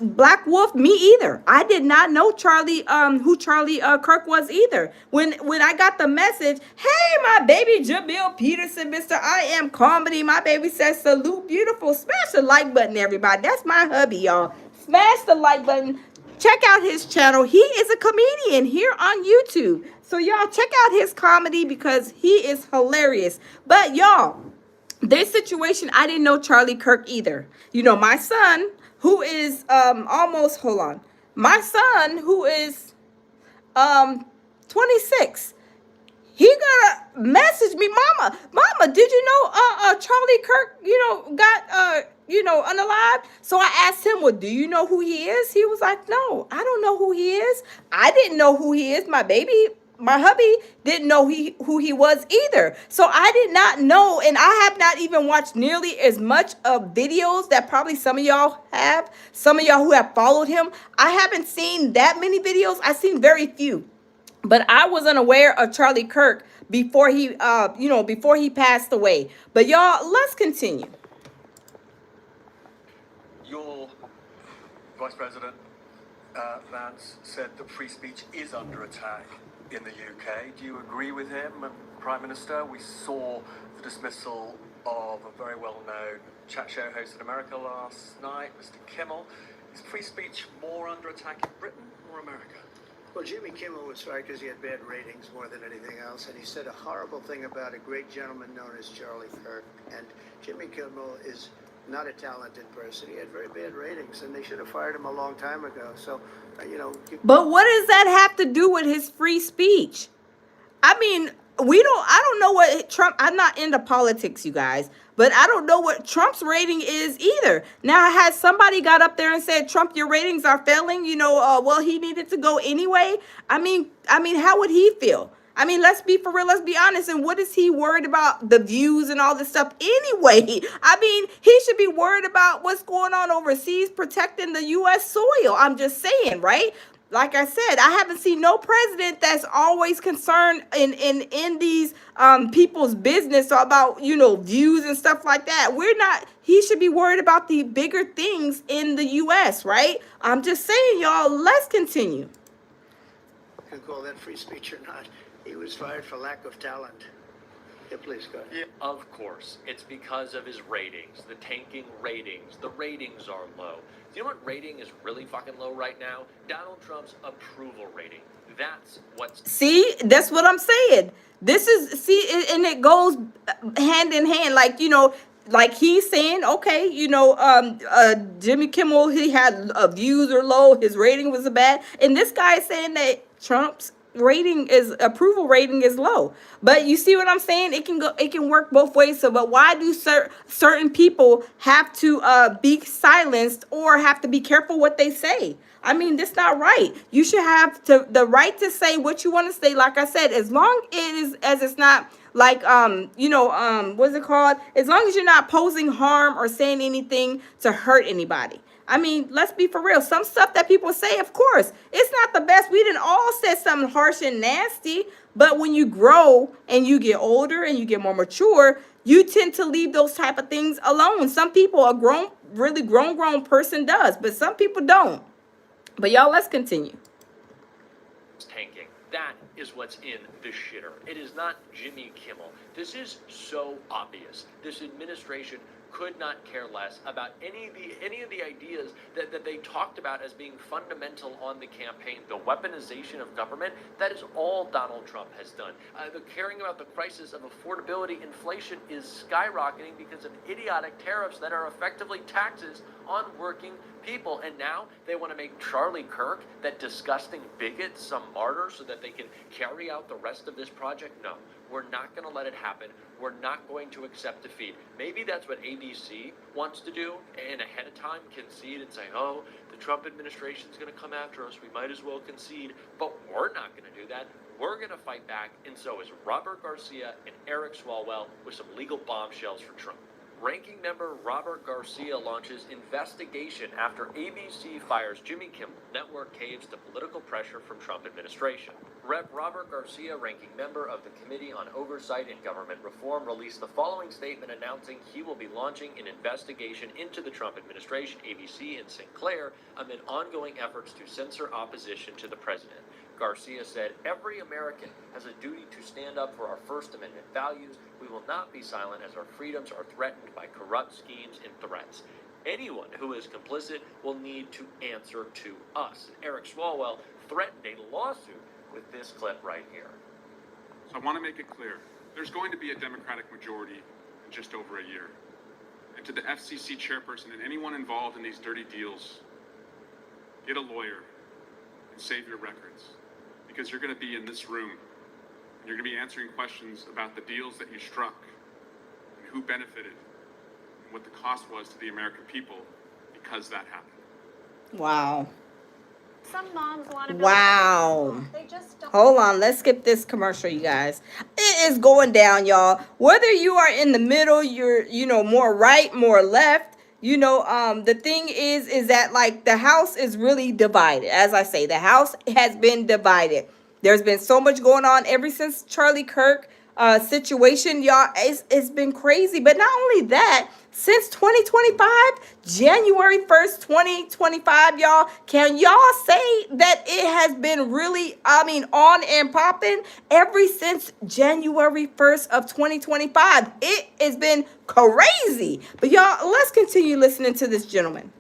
Black Wolf, me either. I did not know who Charlie Kirk was either. When I got the message, hey, my baby Jamil Peterson, Mr. I Am Comedy. My baby says salute, beautiful. Smash the like button, everybody. That's my hubby, y'all. Smash the like button. Check out his channel. He is a comedian here on YouTube. So y'all check out his comedy because he is hilarious. But y'all, this situation, I didn't know Charlie Kirk either. You know, my son, who is my son, who is 26, he gonna message me, mama, did you know Charlie Kirk, got unalived? So I asked him, well, do you know who he is? He was like, no, I don't know who he is. I didn't know who he is. My hubby didn't know who he was either. So I did not know, and I have not even watched nearly as much of videos that probably some of y'all have. Some of y'all who have followed him, I haven't seen that many videos. I've seen very few. But I wasn't aware of Charlie Kirk before he passed away. But y'all, let's continue. Your Vice President Vance said that free speech is under attack in the UK. Do you agree with him, Prime Minister? We saw the dismissal of a very well-known chat show host in America last night, Mr. Kimmel. Is free speech more under attack in Britain or America? Well, Jimmy Kimmel was fired because he had bad ratings more than anything else, and he said a horrible thing about a great gentleman known as Charlie Kirk. And Jimmy Kimmel is not a talented person. He had very bad ratings, and they should have fired him a long time ago. So, But what does that have to do with his free speech? I mean, I don't know what Trump, I'm not into politics, you guys, but I don't know what Trump's rating is either. Now, has somebody got up there and said, Trump, your ratings are failing, well, he needed to go anyway? I mean, how would he feel? I mean, let's be for real, let's be honest. And what is he worried about the views and all this stuff anyway? I mean, he should be worried about what's going on overseas, protecting the U.S. soil. I'm just saying, right? Like I said, I haven't seen no president that's always concerned in these people's business about, views and stuff like that. He should be worried about the bigger things in the U.S., right? I'm just saying, y'all, let's continue. can call that free speech or not. He was fired for lack of talent. Yeah, please go ahead. Yeah, of course. It's because of his ratings, the tanking ratings. The ratings are low. Do you know what rating is really fucking low right now? Donald Trump's approval rating. That's what's... See, that's what I'm saying. This is, see, and it goes hand in hand. Like, you know, like he's saying, okay, you know, Jimmy Kimmel, he had views are low, his rating was bad, and this guy is saying that Trump's approval rating is low. But you see what I'm saying? It can work both ways. So, but why do certain people have to be silenced or have to be careful what they say? I mean, that's not right. You should have the right to say what you want to say. Like I said, as long as it's not like what's it called? As long as you're not posing harm or saying anything to hurt anybody. I mean, let's be for real. Some stuff that people say, of course, it's not the best. We didn't all say something harsh and nasty, but when you grow and you get older and you get more mature, you tend to leave those type of things alone. Some people, really grown person does, but some people don't. But y'all, let's continue. Tanking. That is what's in the shitter. It is not Jimmy Kimmel. This is so obvious. This administration could not care less about any of the ideas that they talked about as being fundamental on the campaign. The weaponization of government, that is all Donald Trump has done. The caring about the crisis of affordability, inflation is skyrocketing because of idiotic tariffs that are effectively taxes on working people. And now they want to make Charlie Kirk, that disgusting bigot, some martyr so that they can carry out the rest of this project. No, we're not going to let it happen. We're not going to accept defeat. Maybe that's what ABC wants to do, and ahead of time concede and say, oh, the Trump administration is going to come after us. We might as well concede. But we're not going to do that. We're going to fight back, and so is Robert Garcia and Eric Swalwell with some legal bombshells for Trump. Ranking member Robert Garcia launches investigation after ABC fires Jimmy Kimmel. Network caves to political pressure from Trump administration. Rep. Robert Garcia, ranking member of the Committee on Oversight and Government Reform, released the following statement announcing he will be launching an investigation into the Trump administration, ABC, and Sinclair amid ongoing efforts to censor opposition to the president. Garcia said, every American has a duty to stand up for our First Amendment values. We will not be silent as our freedoms are threatened by corrupt schemes and threats. Anyone who is complicit will need to answer to us. Eric Swalwell threatened a lawsuit with this clip right here. So I want to make it clear, there's going to be a Democratic majority in just over a year. And to the FCC chairperson and anyone involved in these dirty deals, get a lawyer and save your records. Because you're going to be in this room, and you're going to be answering questions about the deals that you struck, and who benefited, and what the cost was to the American people because that happened. Wow. Some moms want to build Wow. They just don't. Hold on, let's skip this commercial, you guys. It is going down, y'all. Whether you are in the middle, you're, more right, more left, the thing is that, like, the house is really divided. As I say, the house has been divided. There's been so much going on ever since Charlie Kirk situation, y'all. It's been crazy. But not only that, since 2025, January 1st, 2025, y'all, can y'all say that it has been really, on and popping ever since January 1st of 2025? It has been crazy. But y'all, let's continue listening to this gentleman.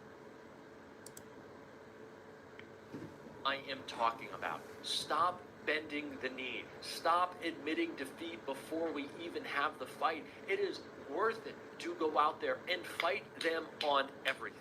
I am talking about. Stop bending the knee. Stop admitting defeat before we even have the fight. It is worth it to go out there and fight them on everything.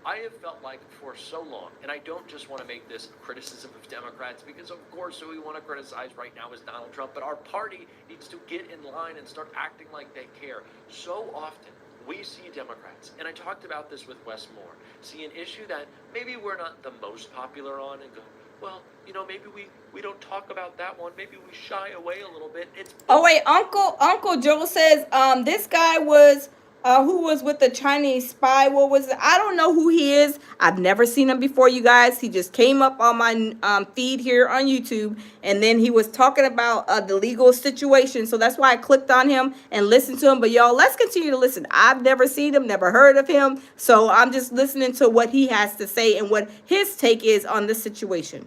I have felt like for so long, and I don't just want to make this criticism of Democrats, because of course who we want to criticize right now is Donald Trump, but our party needs to get in line and start acting like they care. So often we see Democrats, and I talked about this with Wes Moore, see an issue that maybe we're not the most popular on and go, well, maybe we don't talk about that one. Maybe we shy away a little bit. Oh wait, Uncle Joe says this guy was who was with the Chinese spy. What was it? I don't know who he is. I've never seen him before, you guys. He just came up on my feed here on YouTube, and then he was talking about the legal situation. So that's why I clicked on him and listened to him. But y'all, let's continue to listen. I've never seen him, never heard of him. So I'm just listening to what he has to say and what his take is on this situation.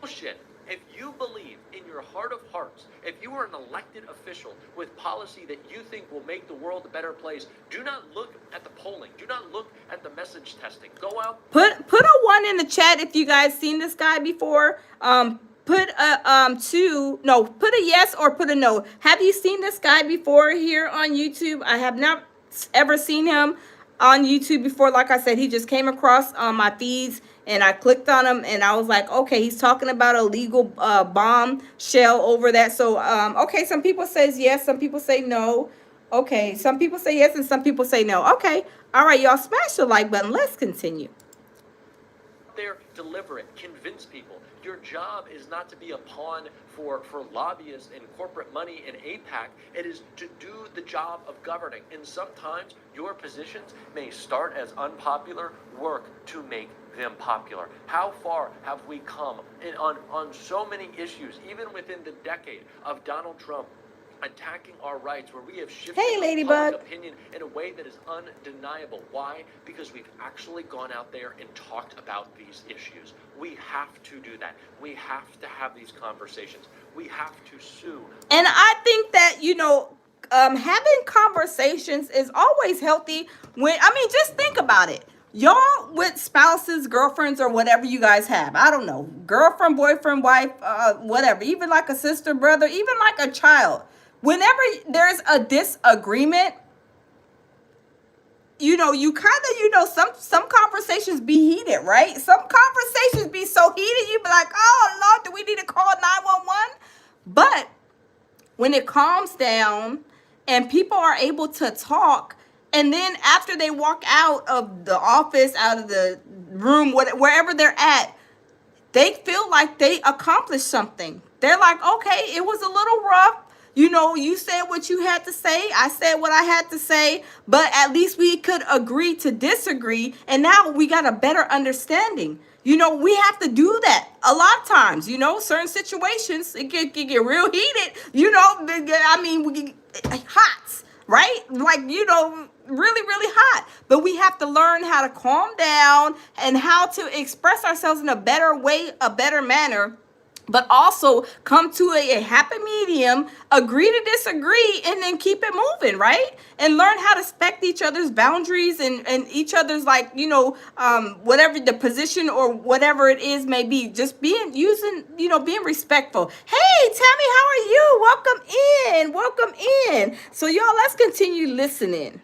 Bullshit. If you believe hearts. If you are an elected official with policy that you think will make the world a better place, do not look at the polling. Do not look at the message testing. Go out. Put a 1 in the chat if you guys seen this guy before. Put a put a yes or put a no. Have you seen this guy before here on YouTube? I have not ever seen him on YouTube before. Like I said, he just came across my feeds and I clicked on him and I was like, okay, he's talking about a legal bomb shell over that. So okay, some people says yes, some people say no. Okay, some people say yes and some people say no. Okay, all right, y'all, smash the like button. Let's continue. There, deliver it, convince people. Your job is not to be a pawn for lobbyists and corporate money in APAC. It is to do the job of governing. And sometimes your positions may start as unpopular, work to make them popular. How far have we come on so many issues, even within the decade of Donald Trump attacking our rights, where we have shifted public opinion in a way that is undeniable. Why? Because we've actually gone out there and talked about these issues. We have to do that. We have to have these conversations. We have to sue. And I think that, having conversations is always healthy. Just think about it. Y'all with spouses, girlfriends, or whatever you guys have. I don't know. Girlfriend, boyfriend, wife, whatever. Even like a sister, brother, even like a child. Whenever there's a disagreement, some conversations be heated, right? Some conversations be so heated, you be like, oh, Lord, do we need to call 911? But when it calms down and people are able to talk, and then after they walk out of the office, out of the room, wherever they're at, they feel like they accomplished something. They're like, okay, it was a little rough. You said what you had to say. I said what I had to say. But at least we could agree to disagree. And now we got a better understanding. We have to do that a lot of times. Certain situations, it can get real heated. Hot, right? Like, really, really hot. But we have to learn how to calm down and how to express ourselves in a better way, a better manner. But also come to a happy medium, agree to disagree, and then keep it moving, right? And learn how to respect each other's boundaries and each other's, whatever the position or whatever it is may be. Just being respectful. Hey, Tammy, how are you? Welcome in. So, y'all, let's continue listening.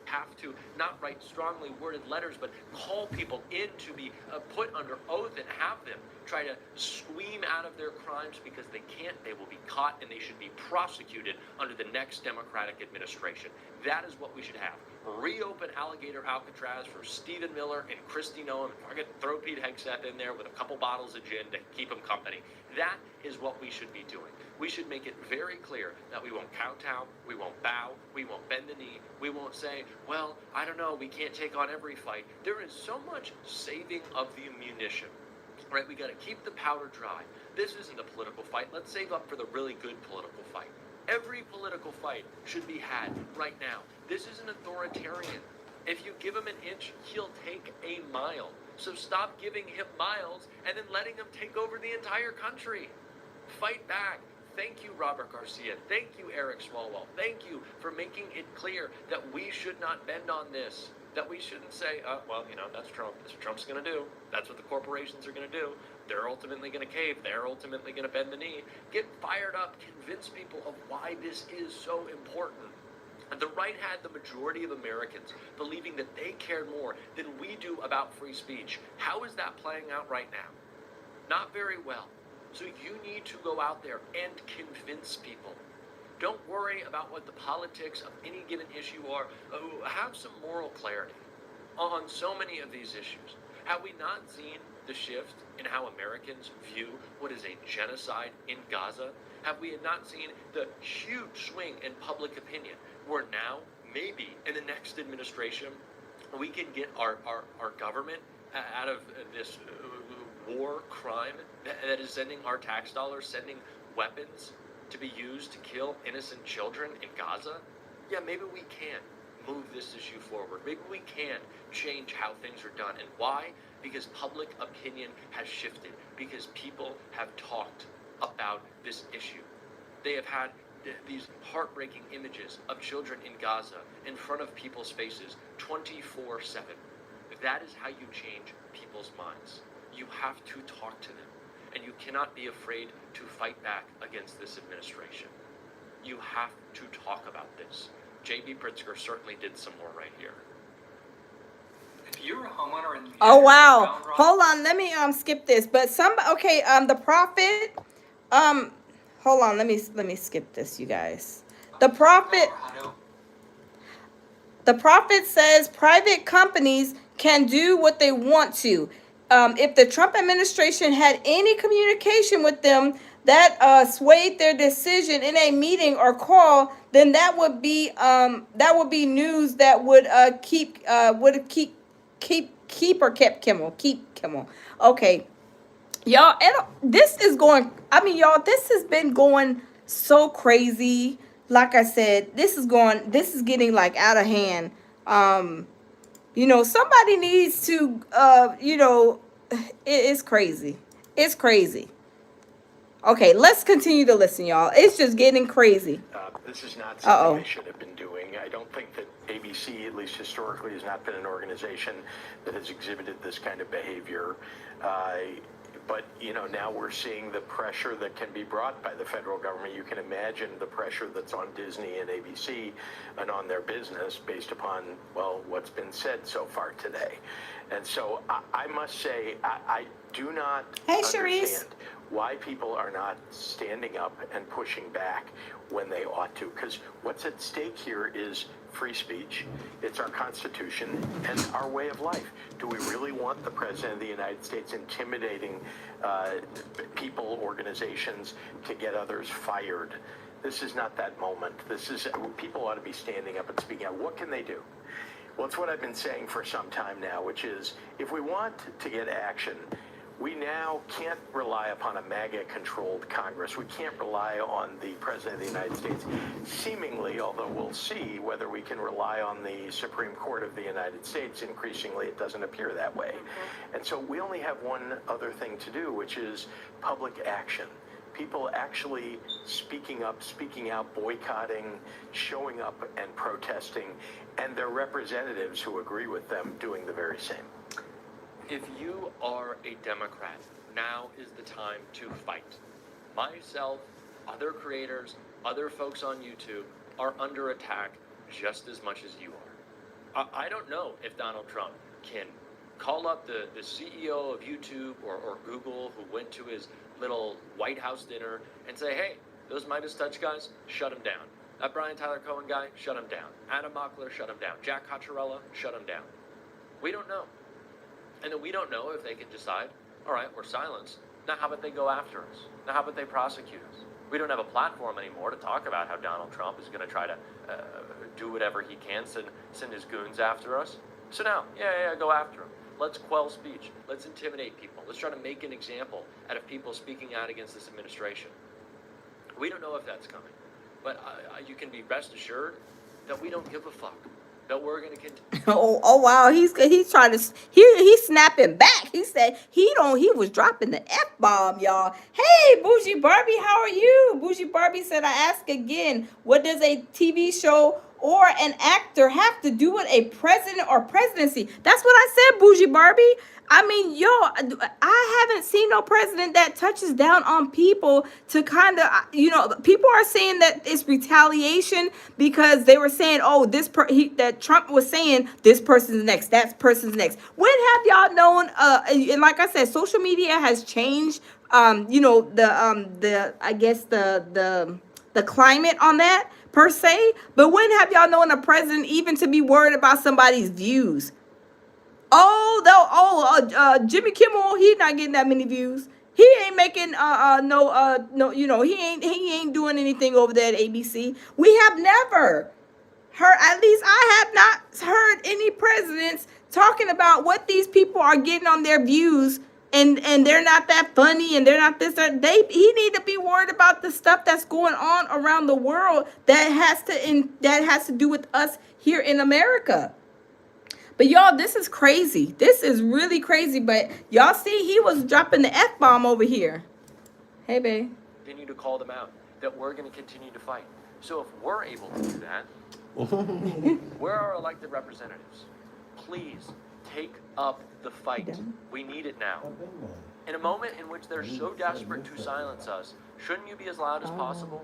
Have to not write strongly worded letters, but call people in to be put under oath and have them try to scream out of their crimes, because they can't. They will be caught and they should be prosecuted under the next Democratic administration. That is what we should have. Reopen Alligator Alcatraz for Stephen Miller and Kristi Noem. We're going to throw Pete Hegseth in there with a couple bottles of gin to keep him company. That is what we should be doing. We should make it very clear that we won't kowtow, we won't bow, we won't bend the knee, we won't say, well, I don't know, we can't take on every fight. There is so much saving of the ammunition, right? We got to keep the powder dry. This isn't a political fight. Let's save up for the really good political fight. Every political fight should be had right now. This is an authoritarian. If you give him an inch, he'll take a mile. So stop giving him miles and then letting him take over the entire country. Fight back. Thank you, Robert Garcia. Thank you, Eric Swalwell. Thank you for making it clear that we should not bend on this. That we shouldn't say, that's Trump. That's what Trump's going to do. That's what the corporations are going to do. They're ultimately going to cave. They're ultimately going to bend the knee. Get fired up. Convince people of why this is so important. And the right had the majority of Americans believing that they cared more than we do about free speech. How is that playing out right now? Not very well. So you need to go out there and convince people. Don't worry about what the politics of any given issue are. Have some moral clarity on so many of these issues. Have we not seen the shift in how Americans view what is a genocide in Gaza? Have we not seen the huge swing in public opinion, where now, maybe in the next administration, we can get our government out of this war crime that is sending our tax dollars, sending weapons to be used to kill innocent children in Gaza? Yeah, maybe we can move this issue forward. Maybe we can change how things are done. And why? Because public opinion has shifted. Because people have talked about this issue. They have had these heartbreaking images of children in Gaza in front of people's faces 24/7. That is how you change people's minds. You have to talk to them, and you cannot be afraid to fight back against this administration. You have to talk about this. J.B. Pritzker certainly did some more right here. If you're a homeowner and Oh wow. Hold on, let me skip this. But the prophet, hold on, let me skip this, you guys. The prophet says private companies can do what they want to. If the Trump administration had any communication with them that swayed their decision in a meeting or call, then that would be news that would keep Kimmel. Okay, y'all, this is going. I mean, y'all, this has been going so crazy. Like I said, this is getting like out of hand. Somebody needs to, it's crazy. It's crazy. Okay, let's continue to listen, y'all. It's just getting crazy. This is not something they should have been doing. I don't think that ABC, at least historically, has not been an organization that has exhibited this kind of behavior. But, now we're seeing the pressure that can be brought by the federal government. You can imagine the pressure that's on Disney and ABC and on their business based upon, what's been said so far today. And so I must say, I do not understand why people are not standing up and pushing back when they ought to. Because what's at stake here is free speech. It's our Constitution and our way of life. Do we really want the President of the United States intimidating people, organizations to get others fired? This is not that moment. People ought to be standing up and speaking out. What can they do? Well, it's what I've been saying for some time now, which is if we want to get action, we now can't rely upon a MAGA-controlled Congress. We can't rely on the President of the United States. Seemingly, although we'll see whether we can rely on the Supreme Court of the United States, increasingly it doesn't appear that way. And so we only have one other thing to do, which is public action. People actually speaking up, speaking out, boycotting, showing up and protesting, and their representatives who agree with them doing the very same. If you are a Democrat, now is the time to fight. Myself, other creators, other folks on YouTube are under attack just as much as you are. I don't know if Donald Trump can call up the CEO of YouTube or Google who went to his little White House dinner and say, hey, those Midas Touch guys, shut them down. That Brian Tyler Cohen guy, shut him down. Adam Mockler, shut him down. Jack Cocciarella, shut him down. We don't know. And then we don't know if they can decide, all right, we're silenced. Now how about they go after us? Now how about they prosecute us? We don't have a platform anymore to talk about how Donald Trump is going to try to do whatever he can, send his goons after us. So now, go after him. Let's quell speech. Let's intimidate people. Let's try to make an example out of people speaking out against this administration. We don't know if that's coming. But you can be rest assured that we don't give a fuck. That we're going to continue. Oh wow, he's trying to he's snapping back. He said he was dropping the F-bomb, y'all. Hey, Bougie Barbie, how are you? Bougie Barbie said, I ask again, what does a TV show or an actor have to do with a president or presidency? That's what I said, Bougie Barbie. I mean, I haven't seen no president that touches down on people to kind of, people are saying that it's retaliation because they were saying, that Trump was saying this person's next, that person's next. When have y'all known, and like I said, social media has changed, I guess the climate on that per se, but when have y'all known a president even to be worried about somebody's views? Jimmy Kimmel, he's not getting that many views. He ain't making he ain't doing anything over there at ABC. We have never heard, at least I have not heard any presidents talking about what these people are getting on their views, and they're not that funny, and they're not this or he need to be worried about the stuff that's going on around the world that has to do with us here in America. But y'all, this is crazy. This is really crazy. But y'all see, he was dropping the F-bomb over here. Hey, babe. continue to call them out, that we're going to continue to fight. So if we're able to do that, we're our elected representatives. Please take up the fight. We need it now. In a moment in which they're so desperate to silence us, shouldn't you be as loud as possible?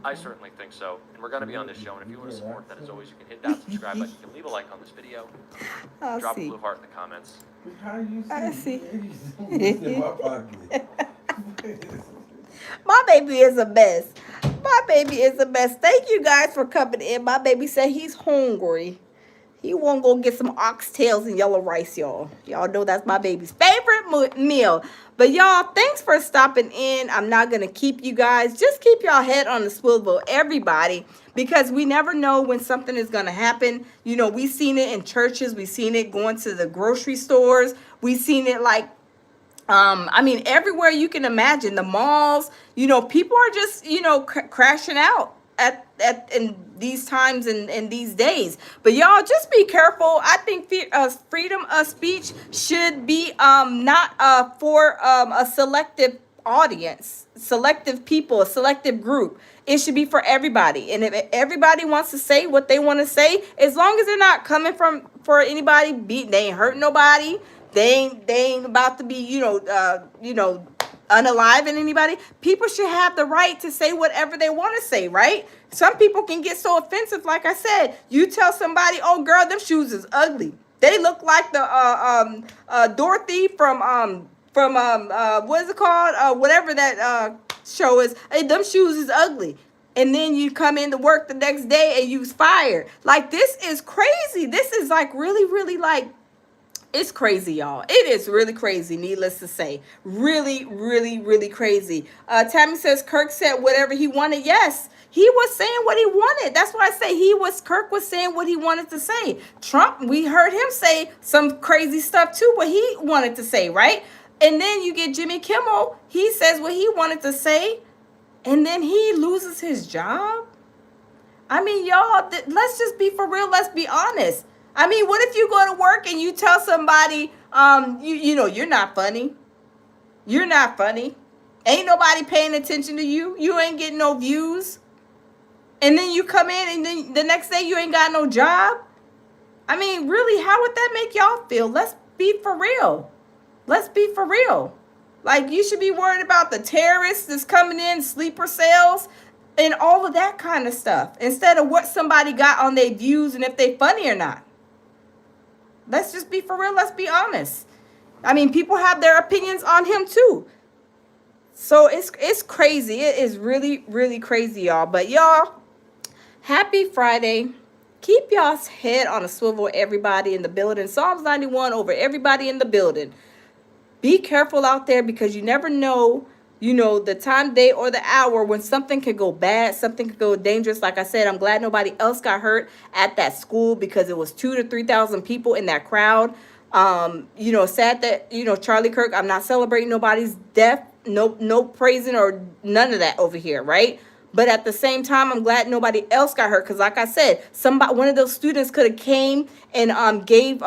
I certainly think so. And we're going to be on this show. And if you want to support that, as always, you can hit that subscribe button. You can leave a like on this video. Drop a blue heart in the comments. I see. My baby is a mess. My baby is a mess. Thank you guys for coming in. My baby said he's hungry. He won't go get some oxtails and yellow rice, y'all. Y'all know that's my baby's favorite meal. But y'all, thanks for stopping in. I'm not going to keep you guys. Just keep y'all head on the swivel, everybody, because we never know when something is going to happen. You know, we've seen it in churches. We've seen it going to the grocery stores. We've seen it like, I mean, everywhere you can imagine, the malls, you know, people are just, you know, crashing out in these times and these days. But y'all, just be careful. I think freedom of speech should be not for a selective audience, selective people, a selective group. It should be for everybody. And if everybody wants to say what they want to say, as long as they're not coming for anybody, they ain't hurting nobody. They ain't about to be, you know, unaliving anybody. People should have the right to say whatever they want to say, right? Some people can get so offensive. Like I said, you tell somebody, "Oh, girl, them shoes is ugly. They look like the Dorothy from what is it called? Whatever that show is. Hey, them shoes is ugly." And then you come into work the next day and you's fired. Like, this is crazy. This is like really, really like, it's crazy, y'all. It is really crazy, needless to say. Really, really, really crazy. Tammy says Kirk said whatever he wanted. Yes, he was saying what he wanted. That's why I say Kirk was saying what he wanted to say. Trump, we heard him say some crazy stuff too, what he wanted to say, right? And then you get Jimmy Kimmel. He says what he wanted to say, and then he loses his job. I mean, y'all, let's just be for real. Let's be honest. I mean, what if you go to work and you tell somebody, you know, you're not funny. You're not funny. Ain't nobody paying attention to you. You ain't getting no views. And then you come in and then the next day you ain't got no job. I mean, really, how would that make y'all feel? Let's be for real. Let's be for real. Like, you should be worried about the terrorists that's coming in, sleeper cells, and all of that kind of stuff, instead of what somebody got on their views and if they funny or not. Let's just be for real. Let's be honest. I mean, people have their opinions on him too. So it's crazy. It is really, really crazy, y'all. But y'all, happy Friday. Keep y'all's head on a swivel, everybody in the building. Psalms 91 over everybody in the building. Be careful out there, because you never know, you know, the time, day, or the hour when something could go bad, something could go dangerous. Like I said, I'm glad nobody else got hurt at that school, because it was 2,000 to 3,000 people in that crowd. You know, sad that, you know, Charlie Kirk, I'm not celebrating nobody's death, no praising or none of that over here, right? But at the same time, I'm glad nobody else got hurt, because like I said, one of those students could have came and gave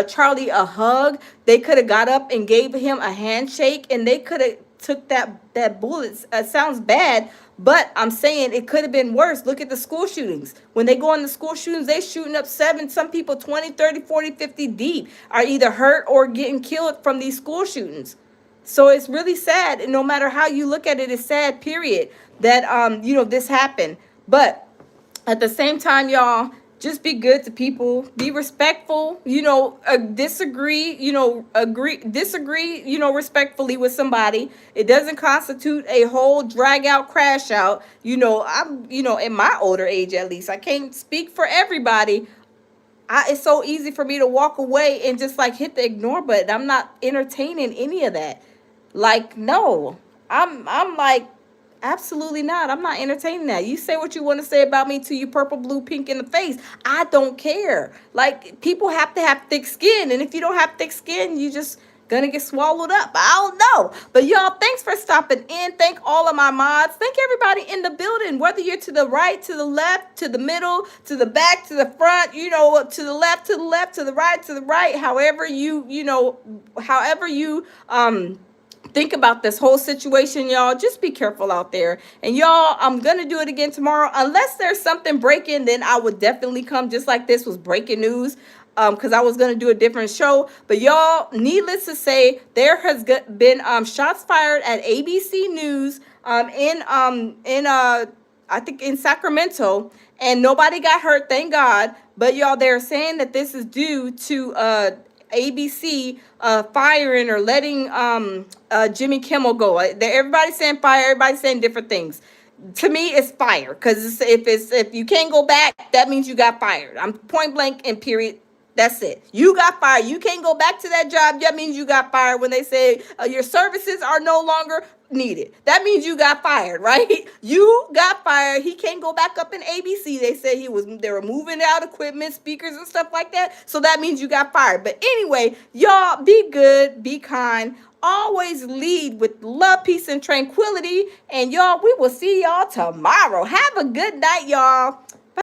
Charlie a hug. They could have got up and gave him a handshake, and they could have took that bullet. It sounds bad, but I'm saying it could have been worse. Look at the school shootings. When they go on the school shootings, they shooting up 7, some people 20, 30, 40, 50 deep are either hurt or getting killed from these school shootings. So it's really sad. And no matter how you look at it, it's sad, period, that, you know, this happened. But at the same time, y'all, just be good to people. Be respectful. You know, disagree, you know, disagree, you know, respectfully with somebody. It doesn't constitute a whole drag out, crash out. You know, I'm, you know, in my older age, at least, I can't speak for everybody. It's so easy for me to walk away and just like hit the ignore button. I'm not entertaining any of that. Like, no, I'm like, absolutely not. I'm not entertaining that. You say what you want to say about me to you purple, blue, pink in the face. I don't care. Like, people have to have thick skin. And if you don't have thick skin, you just gonna get swallowed up. I don't know. But y'all, thanks for stopping in. Thank all of my mods. Thank everybody in the building, whether you're to the right, to the left, to the middle, to the back, to the front, you know, to the left, to the left, to the right, however you, you know, however you think about this whole situation, y'all. Just be careful out there. And y'all, I'm going to do it again tomorrow. Unless there's something breaking, then I would definitely come, just like this was breaking news. Because I was going to do a different show. But y'all, needless to say, there has been shots fired at ABC News I think in Sacramento, and nobody got hurt, thank God. But y'all, they're saying that this is due to ABC firing or letting Jimmy Kimmel go. Everybody's saying fire, everybody's saying different things. To me, it's fire, because if you can't go back, that means you got fired. I'm point blank and period. That's it. You got fired. You can't go back to that job. That means you got fired. When they say your services are no longer needed, that means you got fired, right? You got fired. He can't go back up in ABC. They said they were moving out equipment, speakers and stuff like that. So that means you got fired. But anyway, y'all, be good, be kind. Always lead with love, peace, and tranquility. And y'all, we will see y'all tomorrow. Have a good night, y'all.